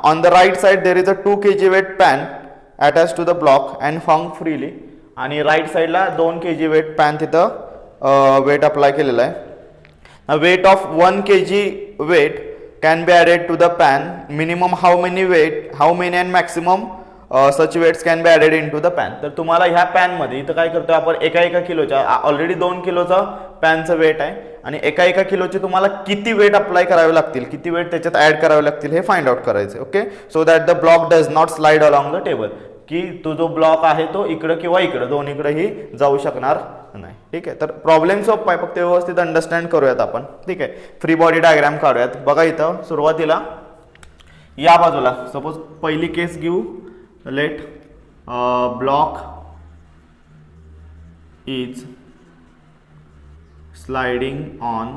On the right side there is a 2 kg weight pan attached to the block and hung freely. आणि right साइडला 2 kg weight pan तिथं weight apply केलेलं आहे. Weight of 1 kg weight can be added to the pan. Minimum how many and maximum such weights can be added into the pan. तर तुम्हाला ह्या pan मध्ये इथं काय करतोय आपण, एका किलोच्या ऑलरेडी 2 किलोचा पॅनचं वेट आहे आणि एका किलोचे तुम्हाला किती वेट अप्लाय करावे लागतील, किती वेट त्याच्यात ऍड करावे लागतील हे फाइंड आउट करायचे. Okay, so that the block does not slide along the table, की तो जो ब्लॉक आहे तो इकडं किंवा इकडं दोन्हीकडेही जाऊ शकणार नाही. ठीक आहे. तर प्रॉब्लेम सोपा आहे, फक्त व्यवस्थित अंडरस्टँड करूयात आपण. ठीक आहे. फ्री बॉडी डायग्राम काढूयात. बघा इथं सुरुवातीला या बाजूला सपोज पहिली केस घेऊ. Let block is sliding on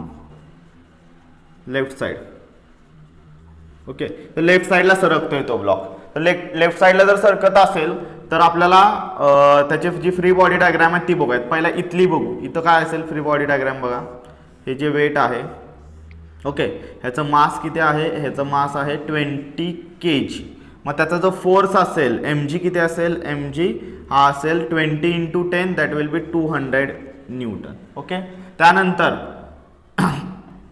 left side. Okay, तर लेफ्ट साइडला सरकतोय तो ब्लॉक. तर लेफ्ट साइडला जर सरकत असेल तर आपल्याला त्याची जी फ्री बॉडी डायग्राम आहे ती बघूयात. पहिला इथली बघू. इथं काय असेल फ्री बॉडी डायग्राम बघा. हे जे वेट आहे, ओके, ह्याचं मास किती आहे, ह्याचं मास आहे 20 kg. मग त्याचा जो फोर्स असेल mg किती असेल, mg हा असेल 20 × 10 that will B 200 Newton. Okay, त्यानंतर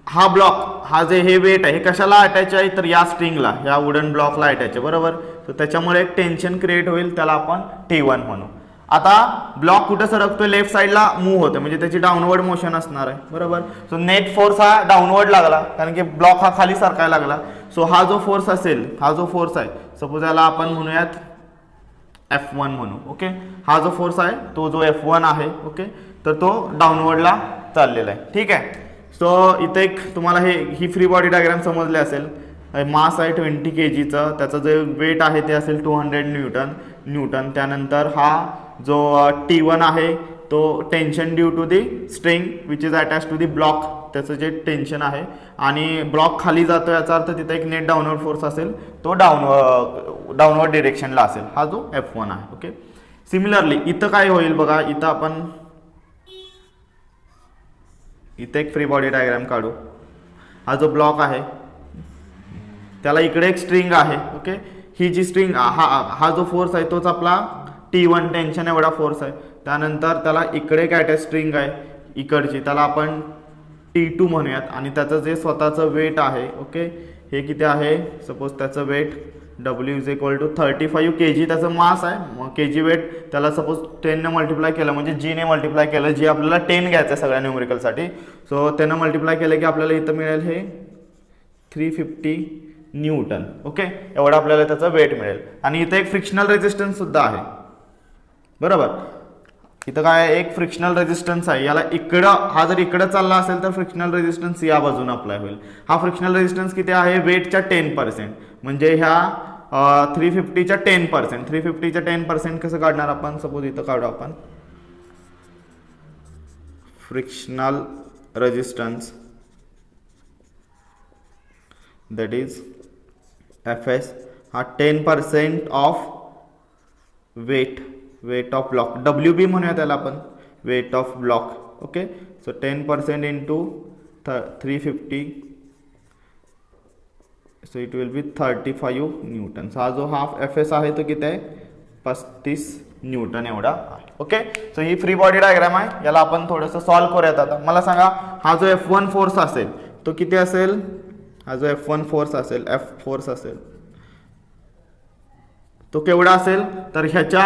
हा ब्लॉक, हा जे हे वेट आहे हे कशाला अटॅच आहे, तर या स्ट्रिंगला, या वुडन ब्लॉकला अटॅच आहे. बरोबर. तर त्याच्यामुळे एक टेन्शन क्रिएट होईल, त्याला आपण T1 म्हणू. आता ब्लॉक कुठं सरकतोय, लेफ्ट साइडला मूव्ह होतं म्हणजे त्याची डाऊनवर्ड मोशन असणार आहे. बरोबर. सो नेट फोर्स हा डाऊनवर्ड लागला कारण की ब्लॉक हा खाली सरकायला लागला. सो हा जो फोर्स असेल, हा जो फोर्स आहे, सपोज याला आपण म्हणूयात F1 म्हणू. ओके, हा जो फोर्स आहे तो जो F1 आहे, ओके, तर तो डाऊनवर्डला चाललेला आहे. ठीक आहे. सो इथे एक तुम्हाला ही फ्री बॉडी डायग्राम समजली असेल. मास आहे 20 kgचं, त्याचं जे वेट आहे ते असेल 200 न्यूटन. त्यानंतर हा जो T1 आहे तो tension due to the string which is attach to the block, त्याचं जे टेन्शन आहे, आणि ब्लॉक खाली जातो याचा अर्थ तिथे एक नेट डाऊनवर्ड फोर्स असेल, तो डाऊनवर्ड डिरेक्शनला असेल, हा जो F1 आहे. ओके, सिमिलरली इथं काय होईल बघा. इथं आपण इथे एक फ्री बॉडी डायग्राम काढू. हा जो ब्लॉक आहे त्याला इकडे एक स्ट्रिंग आहे. ओके, ही जी स्ट्रिंग, हा जो फोर्स आहे तोच आपला T1 टेन्शन एवढा फोर्स आहे. त्यानंतर त्याला इकडे एक अटॅच स्ट्रिंग आहे इकडची, त्याला आपण T2 म्हणूयात, आणि त्याचं जे स्वतःचं वेट आहे, ओके, हे किती आहे, सपोज त्याचं weight W is equal to 35 kg त्याचं मास आहे. मग kg वेट त्याला सपोज 10 ने मल्टिप्लाय केलं म्हणजे G ने मल्टिप्लाय केलं, जी आपल्याला 10 घ्यायचं आहे सगळ्या न्यूमेरिकलसाठी. सो त्यानं मल्टिप्लाय केलं की आपल्याला इथं मिळेल हे 350 न्यूटन. ओके, एवढं आपल्याला त्याचं वेट मिळेल. आणि इथं एक फ्रिक्शनल रेजिस्टन्स सुद्धा आहे. बरोबर. इथं काय एक फ्रिक्शनल रेजिस्टन्स आहे. याला इकडं, हा जर इकडं चालला असेल तर फ्रिक्शनल रेजिस्टन्स या बाजूने अप्लाय होईल. हा फ्रिक्शनल रेजिस्टन्स किती आहे, वेटच्या 10%. म्हणजे ह्या 350च्या 10%. 350च्या 10% कसं काढणार आपण? सपोज इथं काढू आपण frictional resistance, that is FS, हा 10% of weight of block, WB म्हणूया त्याला आपण, weight of block. Okay, so 10% into 350, so it will be 35 newton. हा जो हाफ FS आहे तो किती आहे? 35 न्यूटन एवढा आहे. ओके, सो ही फ्री बॉडी डायग्राम आहे. याला आपण थोडंसं सॉल्व्ह करूयात. आता मला सांगा, हा जो F1 फोर्स असेल तो किती असेल? हा जो F1 फोर्स असेल, F फोर्स असेल, तो केवढा असेल? तर ह्याच्या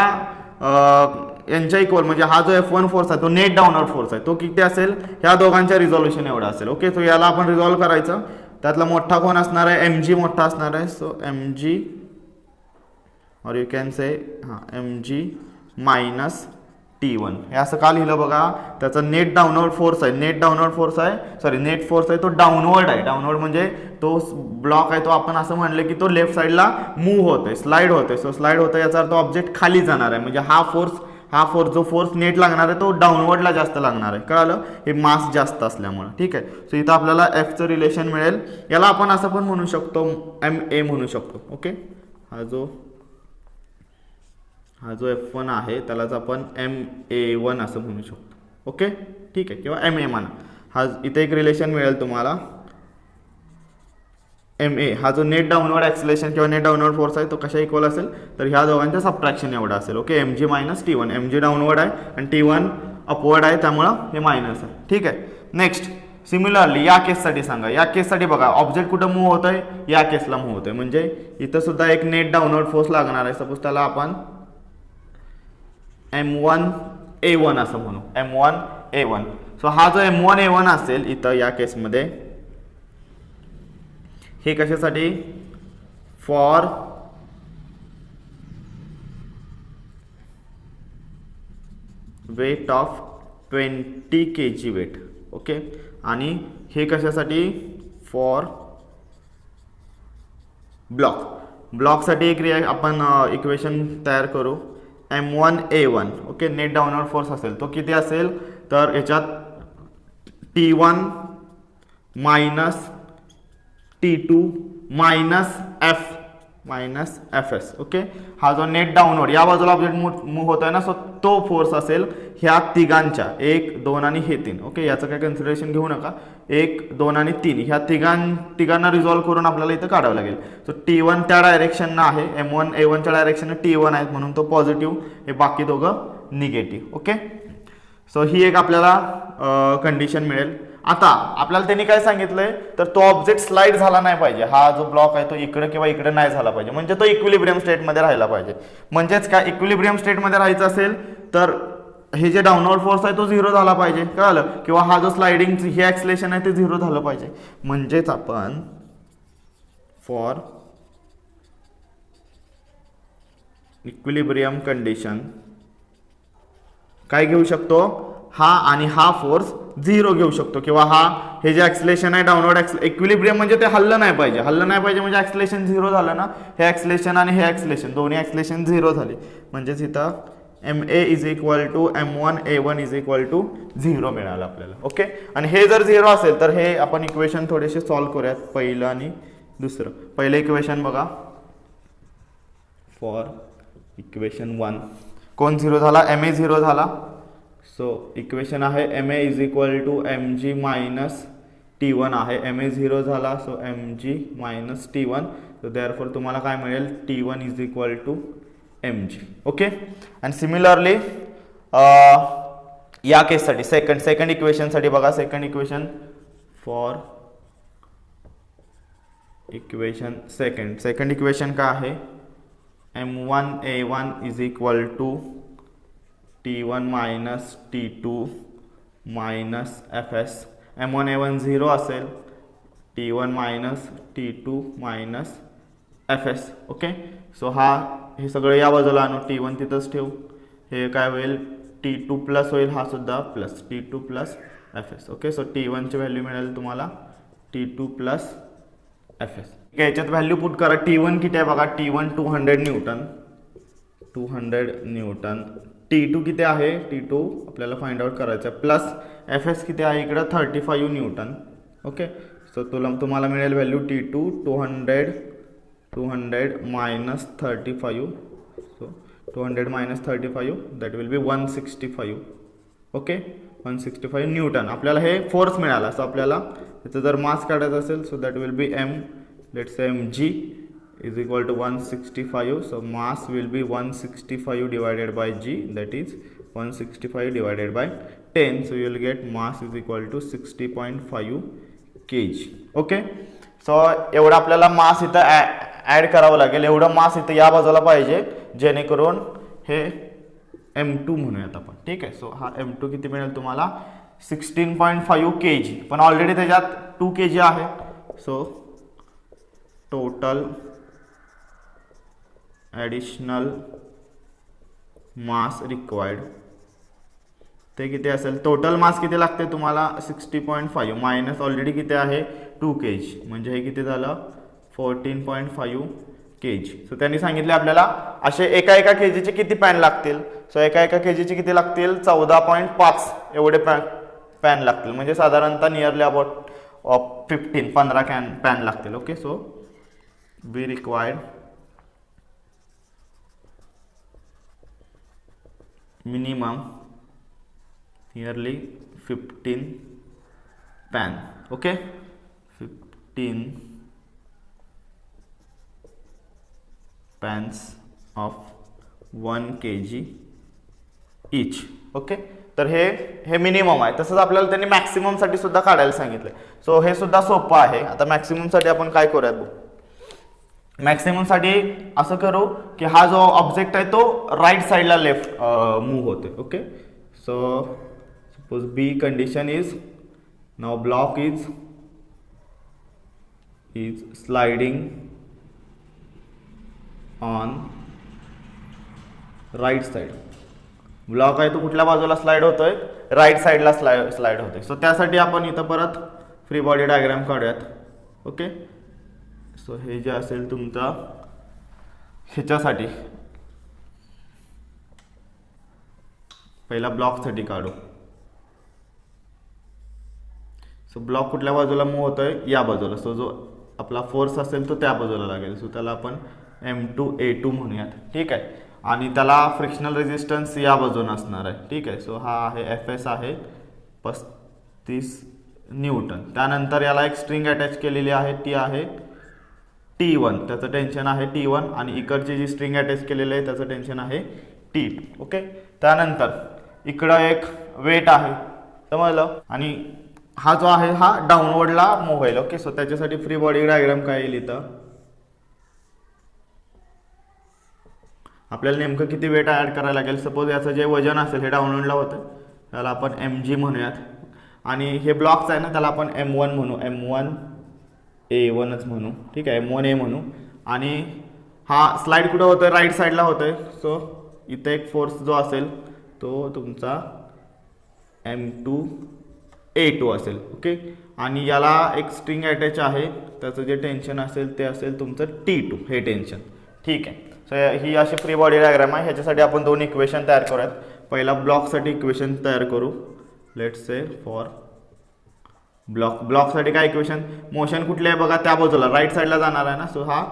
यांच्या इक्वल, म्हणजे हा जो F1 फोर्स आहे तो नेट डाऊनवर्ड फोर्स आहे, तो किती असेल? ह्या दोघांच्या रिझॉल्युशन एवढा असेल. ओके, सो याला आपण रिझॉल्व्ह करायचं. त्यातला मोठा कोण असणार आहे? mg मोठा असणार आहे. सो mg, और you can say mg minus T1. हे असं का लिहिलं बघा? त्याचा नेट डाऊनवर्ड फोर्स आहे, नेट फोर्स आहे तो डाऊनवर्ड आहे. डाऊनवर्ड म्हणजे तो ब्लॉक आहे तो आपण असं म्हणलं की तो लेफ्ट साईडला मूव्ह होतोय, स्लाइड होतोय. सो स्लाइड होतोय याचा अर्थ ऑब्जेक्ट खाली जाणार आहे, म्हणजे हा फोर्स जो फोर्स नेट लागणार आहे तो डाऊनवर्डला जास्त लागणार आहे. कळालं? हे मास जास्त असल्यामुळे. ठीक आहे, सो इथं आपल्याला Fचं रिलेशन मिळेल. याला आपण असं पण म्हणू शकतो, MA म्हणू शकतो. ओके, हा जो F1 आहे त्यालाच आपण MA1 असं म्हणू शकतो. ओके, ठीक आहे, किंवा MA म्हणा. हा इथे एक रिलेशन मिळेल तुम्हाला. MA हा जो नेट डाऊनवर्ड ॲक्सिलेशन किंवा नेट डाऊनवर्ड फोर्स आहे तो कशा इक्वल असेल? तर ह्या दोघांच्या सबट्रॅक्शन एवढा असेल. Okay, mg minus T1. mg downward आहे आणि T1 अपवर्ड आहे, त्यामुळं हे मायनस आहे. ठीक आहे, नेक्स्ट सिमिलरली या केससाठी सांगा. या केससाठी बघा, ऑब्जेक्ट कुठं मूव्ह होत आहे? या केसला मूव्ह होत आहे, म्हणजे इथं सुद्धा एक नेट डाऊनवर्ड फोर्स लागणार आहे. सपोज त्याला आपण M1A1 असं म्हणू, M1A1. सो हा जो M1A1 असेल इथं या केसमध्ये, हे कशासाठी? For weight of 20 kg weight. Okay, आणि हे कशासाठी? फॉर ब्लॉकसाठी एक आपण इक्वेशन तयार करू. M1A1 okay, net downward force असेल तो किती असेल? तर याच्यात T1 minus T2 minus FS. Okay, हा जो नेट डाऊनवर्ड या बाजूला ऑब्जेक्ट मूव्ह होत आहे ना, सो तो फोर्स असेल ह्या तिघांच्या, 1, 2 आणि हे 3. ओके, याचं काय कन्सिडरेशन घेऊ नका. 1, 2 आणि 3 ह्या तिघांना रिझॉल्व्ह करून आपल्याला इथं काढावं लागेल. सो T1 त्या डायरेक्शननं आहे, M1A1च्या डायरेक्शननं T1 आहेत म्हणून तो पॉझिटिव्ह, हे बाकी दोघं निगेटिव्ह. ओके, सो ही एक आपल्याला कंडिशन मिळेल. आता आपल्याला त्यांनी काय सांगितलंय? तर तो ऑब्जेक्ट स्लाइड झाला नाही पाहिजे. हा जो ब्लॉक आहे तो इकडे किंवा इकडे नाही झाला पाहिजे, म्हणजे तो इक्विलिब्रियम स्टेटमध्ये राहायला पाहिजे. म्हणजेच काय, इक्विलिब्रियम स्टेटमध्ये राहायचं असेल तर हे जे डाऊनवर्ड फोर्स आहे तो 0 झाला पाहिजे. कळलं? किंवा हा जो स्लाइडिंग हे ॲक्सिलेशन आहे ते 0 झालं पाहिजे. म्हणजेच आपण फॉर इक्विलिब्रियम कंडिशन काय घेऊ शकतो? हा आणि हा फोर्स 0 घेऊ शकतो, किंवा हे जे ॲक्सिलेशन आहे डाऊनवर्ड इक्विलिब्रियम म्हणजे ते हल्लं नाही पाहिजे. म्हणजे ॲक्सिलेशन 0 झालं ना, हे ॲक्सिलेशन आणि हे ॲक्सिलेशन दोन्ही ॲक्सिलेशन 0 झाले. म्हणजेच इथं MA is equal to M1A1 is equal to 0 मिळालं आपल्याला. ओके, आणि हे जर 0 असेल तर हे आपण इक्वेशन थोडेसे सॉल्व्ह करूयात, पहिलं आणि दुसरं. पहिलं इक्वेशन बघा, फॉर इक्वेशन 1 कोण 0 झाला? MA 0 झाला. सो इक्वेशन आहे MA is equal to mg minus T1 आहे. MA 0 झाला, so mg minus T1. So therefore तुम्हाला काय मिळेल? T1 is equal to mg. Okay, आणि सिमिलरली या केससाठी सेकंड इक्वेशनसाठी बघा. Second equation for equation second equation काय आहे? M1A1 is equal to T1 minus T2 minus FS. M1A1 0 असेल, T1 minus T2 minus FS. Okay, so हे सगळं या बाजूला आणू, T1 तिथंच ठेवू. हे काय होईल? T2 प्लस होईल, हा सुद्धा plus, T2 plus FS. Okay, so T1ची व्हॅल्यू मिळेल तुम्हाला T2 प्लस FS. याच्यात व्हॅल्यू पुट करा. T1 किती आहे बघा, T1 200 न्यूटन, 200 न्यूटन. T2 किती आहे, T2 आपल्याला फाइंड आउट करायचं आहे. प्लस Fs किती आहे इकडं 35 न्यूटन. ओके, सो तुम्हाला मिळेल value T2 200 minus 35. So 200 minus 35 that will B 165. Okay, 165 Newton. आपल्याला हे फोर्स मिळाला. सो आपल्याला त्याचं जर मास काढायचं असेल so that will B let's say mg is equal to 165. So mass will be 165 divided by g, that is 165 divided by 10. So you will get mass is equal to 60.5 kg. Okay, so एवढं आपल्याला मास इथं add करावं लागेल. एवढं मास इथं या बाजूला पाहिजे जेणेकरून हे M2 म्हणूयात आपण. ठीक आहे, सो हा M2 किती मिळेल तुम्हाला 16.5 kg. पण ऑलरेडी त्याच्यात 2 kg आहे. सो टोटल ॲडिशनल मास रिक्वायर्ड ते किती असेल, टोटल मास किती लागते तुम्हाला 60.5 मायनस ऑलरेडी किती आहे 2 kg, म्हणजे हे किती झालं 14.5 kg. सो त्यांनी सांगितले आपल्याला असे एका kg चे किती पॅन लागतील. सो एका kg चे किती लागतील 14.5 एवढे पॅन लागतील, म्हणजे साधारणतः नियरली अबाउट 15 पॅन लागतील. Okay, so we required minimum nearly 15 pan. Okay, 15 pans of 1 kg each. Okay, तर हे मिनिमम आहे. तसंच आपल्याला त्यांनी मॅक्सिमम साठी सुद्धा काढायला सांगितलं. सो हे सुद्धा सोपं आहे. आता मॅक्सिमम साठी आपण काय करूयात बघू. मॅक्सिमम साठी असं करू की हा जो ऑब्जेक्ट आहे तो राईट साइडला लेफ्ट मूव्ह होते. Okay, so suppose B condition is now block is sliding on right side. Block आहे तो कुठल्या बाजूला स्लाइड होतोय, राईट साइडला स्लाइड होतोय. सो त्यासाठी आपण इथं परत फ्री बॉडी डायग्राम काढूयात. ओके, सो हे जे असेल तुमचा ह्याच्यासाठी पहिला ब्लॉकसाठी काढू. सो ब्लॉक कुठल्या बाजूला मूव्ह होतोय, या बाजूला. सो जो आपला फोर्स असेल तो त्या बाजूला लागेल. सो त्याला आपण M2A2 म्हणूयात. ठीक आहे, आणि त्याला फ्रिक्शनल रेजिस्टन्स या बाजून असणार आहे. ठीक आहे, सो हा आहे Fs आहे 35 न्यूटन. त्यानंतर याला एक स्ट्रिंग अटॅच केलेली आहे, ती आहे T1. त्याचं टेन्शन आहे T1, आणि इकडची जी स्ट्रिंग अटॅच केलेली आहे त्याचं टेन्शन आहे T2. ओके, त्यानंतर इकडं एक वेट आहे, समजलं, आणि हा जो आहे हा डाऊनवर्डला मूव्ह होईल. ओके, सो त्याच्यासाठी फ्री बॉडी डायग्राम काय येईल इथं, आपल्याला नेमकं किती वेट ॲड करायला लागेल. सपोज याचं जे वजन असेल हे डाऊनवर्डला होतं, त्याला आपण mg म्हणूयात. आणि हे ब्लॉक्स आहे ना, त्याला आपण M1 म्हणू, M1A1च म्हणू. ठीक आहे, M1A म्हणू. आणि हा स्लाइड कुठं होतोय, राईट साईडला होतोय. सो इथे एक फोर्स जो असेल तो तुमचा M2A2 असेल. ओके, आणि याला एक स्ट्रिंग अटॅच आहे, त्याचं जे टेन्शन असेल ते असेल तुमचं T2, हे टेन्शन. ठीक आहे, सो ही अशी फ्री बॉडी डायग्राम आहे. ह्याच्यासाठी आपण दोन इक्वेशन तयार करूयात. पहिला ब्लॉकसाठी इक्वेशन तयार करू. लेट्स से फॉर ब्लॉकसाठी काय इक्वेशन, मोशन कुठले आहे बघा, त्या बाजूला राईट साईडला जाणार आहे ना. सो हा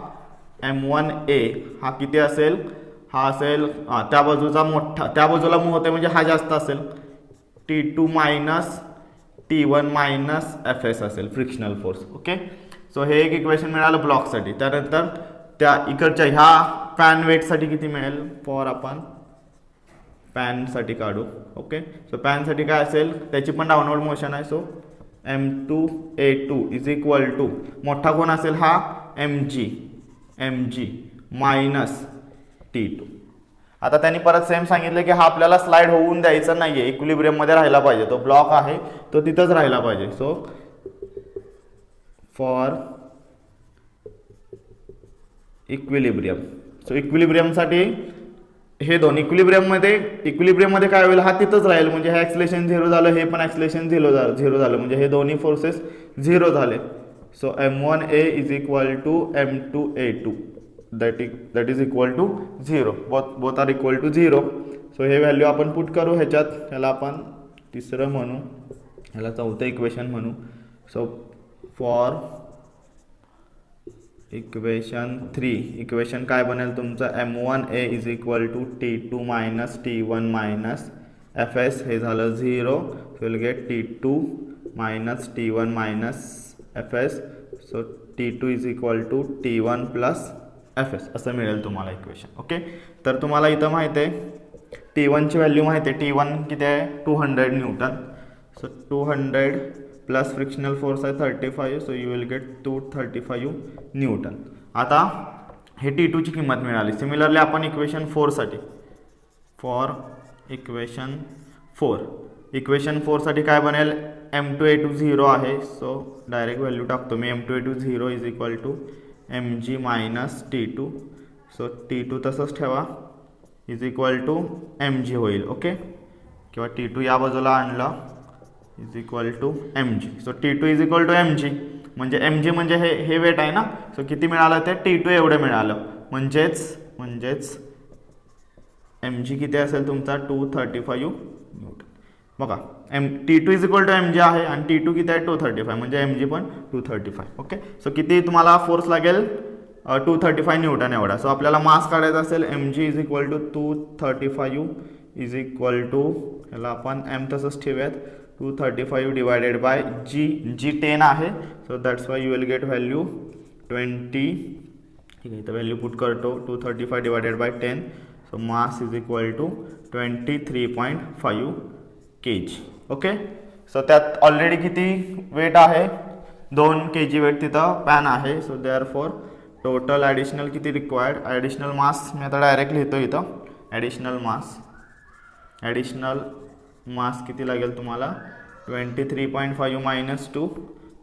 M1A हा किती असेल, हा असेल त्या बाजूचा मोठा, त्या बाजूला मूव्ह होते म्हणजे हा जास्त असेल. T2 minus T1 minus Fs असेल फ्रिक्शनल फोर्स. ओके, सो हे एक इक्वेशन मिळालं ब्लॉकसाठी. त्यानंतर त्या इकडच्या ह्या पॅन वेटसाठी किती मिळेल, फॉर आपण पॅनसाठी काढू. ओके, सो पॅनसाठी काय असेल, त्याची पण डाऊनवर्ड मोशन आहे. So M2A2 is equal to मोठा कोण असेल, हा mg मायनस T2. आता त्यांनी परत सेम सांगितलं की हा आपल्याला स्लाइड होऊन द्यायचा नाहीये, इक्विलिब्रियम मध्ये राहायला पाहिजे. तो ब्लॉक आहे तो तिथंच राहायला पाहिजे. सो फॉर इक्विलिब्रियम, सो इक्विलिब्रियमसाठी हे दोन इक्विलिब्रियम मध्ये काय होईल, हा तिथंच राहील. म्हणजे हे ॲक्सिलेशन 0 झालं, हे पण ॲक्सिलेशन 0 झालं, म्हणजे हे दोन्ही फोर्सेस 0 झाले. So M1A is equal to M2A2 that is equal to 0. both are equal to 0. So हे व्हॅल्यू आपण पुट करू ह्याच्यात. ह्याला आपण तिसरं म्हणू, ह्याला चौथं इक्वेशन म्हणू. सो फॉर इक्वेशन 3 इक्वेशन काय बनेल तुमचं M1A is equal to T2 minus T1 minus Fs. हे झालं 0. So will get T2 minus T1 minus Fs. So T2 is equal to T1 plus Fs असं मिळेल तुम्हाला इक्वेशन. ओके, तर तुम्हाला इथं माहिती आहे T1ची व्हॅल्यू माहिती आहे. T1 किती आहे 200 Newton. So 200 plus frictional force आहे 35. So you will gate 235 Newton. आता हे T2ची किंमत मिळाली. सिमिलरली आपण इक्वेशन 4 साठी फॉर इक्वेशन 4 साठी काय बनेल M2A2 0 आहे. सो डायरेक्ट व्हॅल्यू टाकतो मी. M2A2 0 is equal to mg minus T2. So T2 तसंच ठेवा इज इक्वल टू mg होईल. ओके, किंवा T2 या बाजूला आणलं is equal to mg. So T2 is equal to mg म्हणजे mg म्हणजे हे वेट आहे ना. सो किती मिळालं ते T2 एवढं मिळालं. म्हणजेच mg किती असेल तुमचा 235 न्यूटन. बघा T2 is equal to mg आहे आणि T2 किती आहे 235 म्हणजे mg पण 235. ओके, सो किती तुम्हाला फोर्स लागेल 235 न्यूटन एवढा. सो आपल्याला मास काढायचा असेल mg is equal to 235 is equal to ह्याला आपण m तसंच ठेवूयात 235 डिवायडेड बाय g 10 आहे. So that's why you will get value 20. ठीक आहे, इथं व्हॅल्यू पुट करतो 235 divided by 10. So mass is equal to 23.5 kg. Okay, so त्यात ऑलरेडी किती वेट आहे 2 kg वेट तिथं पॅन आहे. So therefore total additional किती रिक्वायर्ड ॲडिशनल मास मी आता डायरेक्ट लिहितो इथं. ॲडिशनल मास किती लागेल तुम्हाला 23.5 minus 2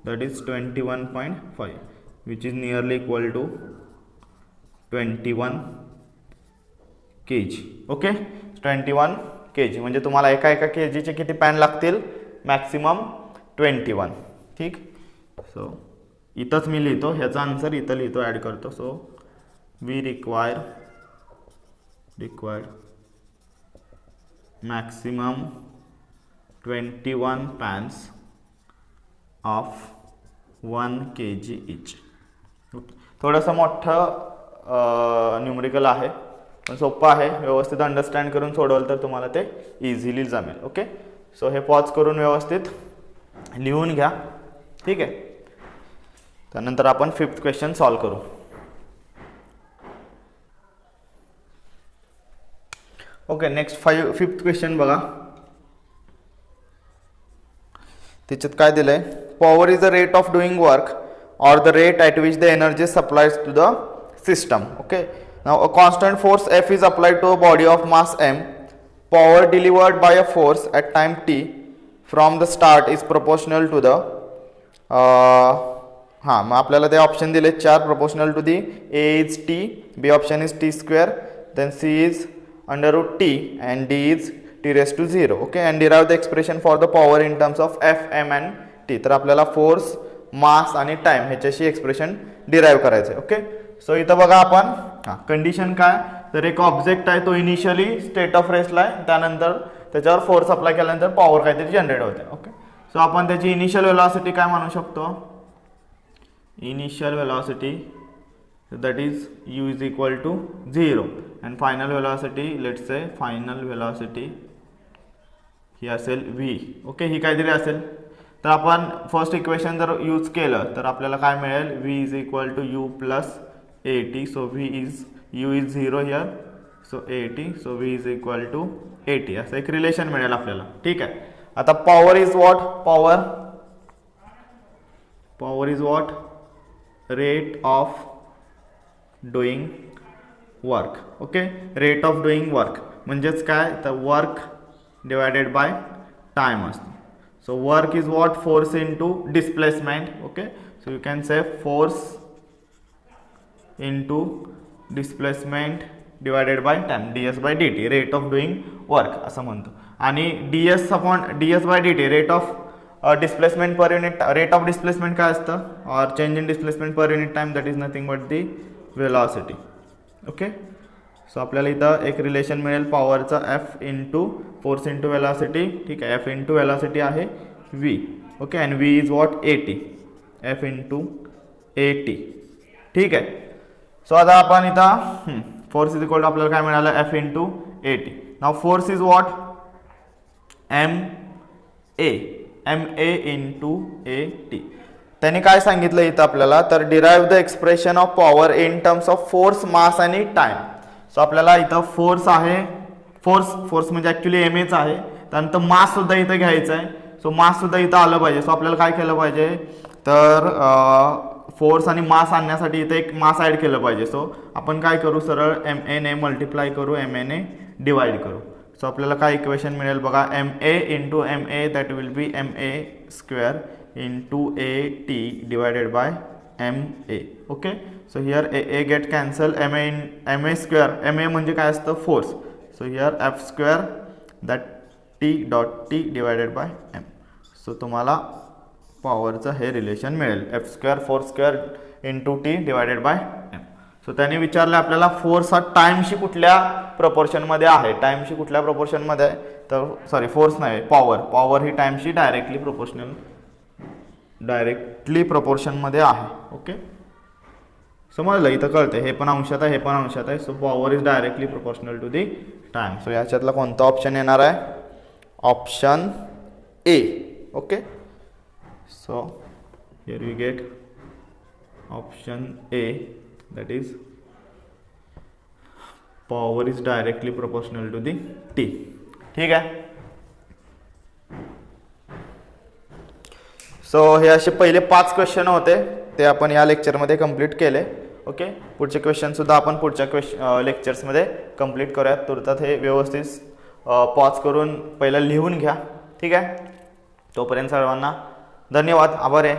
that is 21.5 which is nearly equal to 21 kg. Okay, 21 kg म्हणजे तुम्हाला एका kgचे किती पॅन लागतील मॅक्सिमम 21. ठीक, सो इथंच मी लिहितो ह्याचा आन्सर इथं लिहितो ॲड करतो. So we required maximum 21 pans of 1 kg each. थोडंसं मोठं न्यूमरिकल आहे पण सोपं आहे. व्यवस्थित अंडरस्टँड करून सोडवलं तर तुम्हाला ते इझिली जमेल. ओके, सो हे पॉज करून व्यवस्थित लिहून घ्या. ठीक आहे, त्यानंतर आपण 5th क्वेश्चन सॉल्व करू. ओके, नेक्स्ट 5th क्वेश्चन बघा. त्याच्यात काय दिलंय power is the rate of doing work or the rate at which the energy is supplied to the system. Okay, now a constant force F is applied to a body of mass m. Power delivered by a force at time t from the start is proportional to the मग आपल्याला ते option दिले 4 proportional to the A is t, B option is t square, then C is under root t and D is t raised to 0. Okay, and derive the expression for the power in terms of F, M and t. तर आपल्याला force mass आणि time ह्याच्याशी expression derive करायचं आहे. Okay, so इथं बघा आपण condition काय तर एक ऑब्जेक्ट आहे तो इनिशियली स्टेट ऑफ रेस्टला आहे, त्यानंतर त्याच्यावर फोर्स अप्लाय केल्यानंतर पॉवर काहीतरी जनरेट होते. ओके, सो आपण त्याची इनिशियल वेलॉसिटी काय म्हणू शकतो initial velocity that is u is equal to 0 and final velocity let's say final velocity ही असेल v. ओके, ही काहीतरी असेल. तर आपण फर्स्ट इक्वेशन जर यूज केलं तर आपल्याला काय मिळेल v is equal to u plus at. So u is 0 here, so at, so v is equal to at असं एक रिलेशन मिळेल आपल्याला. ठीक आहे, आता power is what power is what rate of doing work. Okay, rate of doing work म्हणजेच काय तर वर्क डिवायडेड बाय टाइम असतो. So work is what force into displacement. Okay, so you can say force into displacement divided by time ds by dt rate of doing work असं म्हणतो. आणि ds by dt rate of displacement per unit rate of displacement काय असतं or change in displacement per unit time that is nothing but the velocity. Okay, so आपल्याला इथं एक relation मिळेल पॉवरचा F into force into velocity. ठीक आहे, F into velocity आहे V. Okay, and V is what A T, F into A T. ठीक आहे, सो आता आपण इथं फोर्स इज इक्वल टू आपल्याला काय मिळालं F into a t. Now force is what m a into a t. त्यांनी काय सांगितलं इथं आपल्याला तर derive the expression of power in terms of force mass आणि टाइम. सो आपल्याला इथं फोर्स आहे, फोर्स म्हणजे ॲक्च्युली एम एच आहे. त्यानंतर मास सुद्धा इथं घ्यायचं आहे. सो मास सुद्धा इथं आलं पाहिजे. सो आपल्याला काय केलं पाहिजे तर फोर्स आणि मास आणण्यासाठी इथे एक मास ॲड केलं पाहिजे. सो आपण काय करू सरळ एम एने मल्टिप्लाय करू, एम एने डिवाइड करू. सो आपल्याला काय इक्वेशन मिळेल बघा m a into m a that will be m a square into a t divided by m a. Okay, so here a get cancel, m a square, m a म्हणजे काय असतं force. So here F square that t dot t divided by m. So तुम्हाला पॉवरचं हे relation मिळेल F square force square into t divided by m. So त्याने विचारलं आपल्याला फोर्स हा टाईमशी कुठल्या प्रपोर्शनमध्ये आहे, टाईमशी कुठल्या प्रपोर्शनमध्ये आहे तर सॉरी फोर्स नाही पॉवर ही टाईमशी डायरेक्टली प्रपोर्शनमध्ये आहे. ओके, समजलं, इथं कळतं हे पण अंशात आहे हे पण अंशात आहे. So power is directly proportional to the time. So याच्यातला कोणता ऑप्शन येणार आहे option A. Okay, so here we get option A that is power is directly proportional to the T. ठीक आहे, सो हे असे पहिले 5 क्वेश्चन होते ते आपण या लेक्चरमध्ये कंप्लीट केले. ओके, पुढचे क्वेश्चन सुद्धा आपण पुढच्या लेक्चर्समध्ये कंप्लीट करूयात. तुर्तात हे व्यवस्थित पॉज करून पहिलं लिहून घ्या. ठीक आहे, तोपर्यंत सर्वांना धन्यवाद, आभार आहे.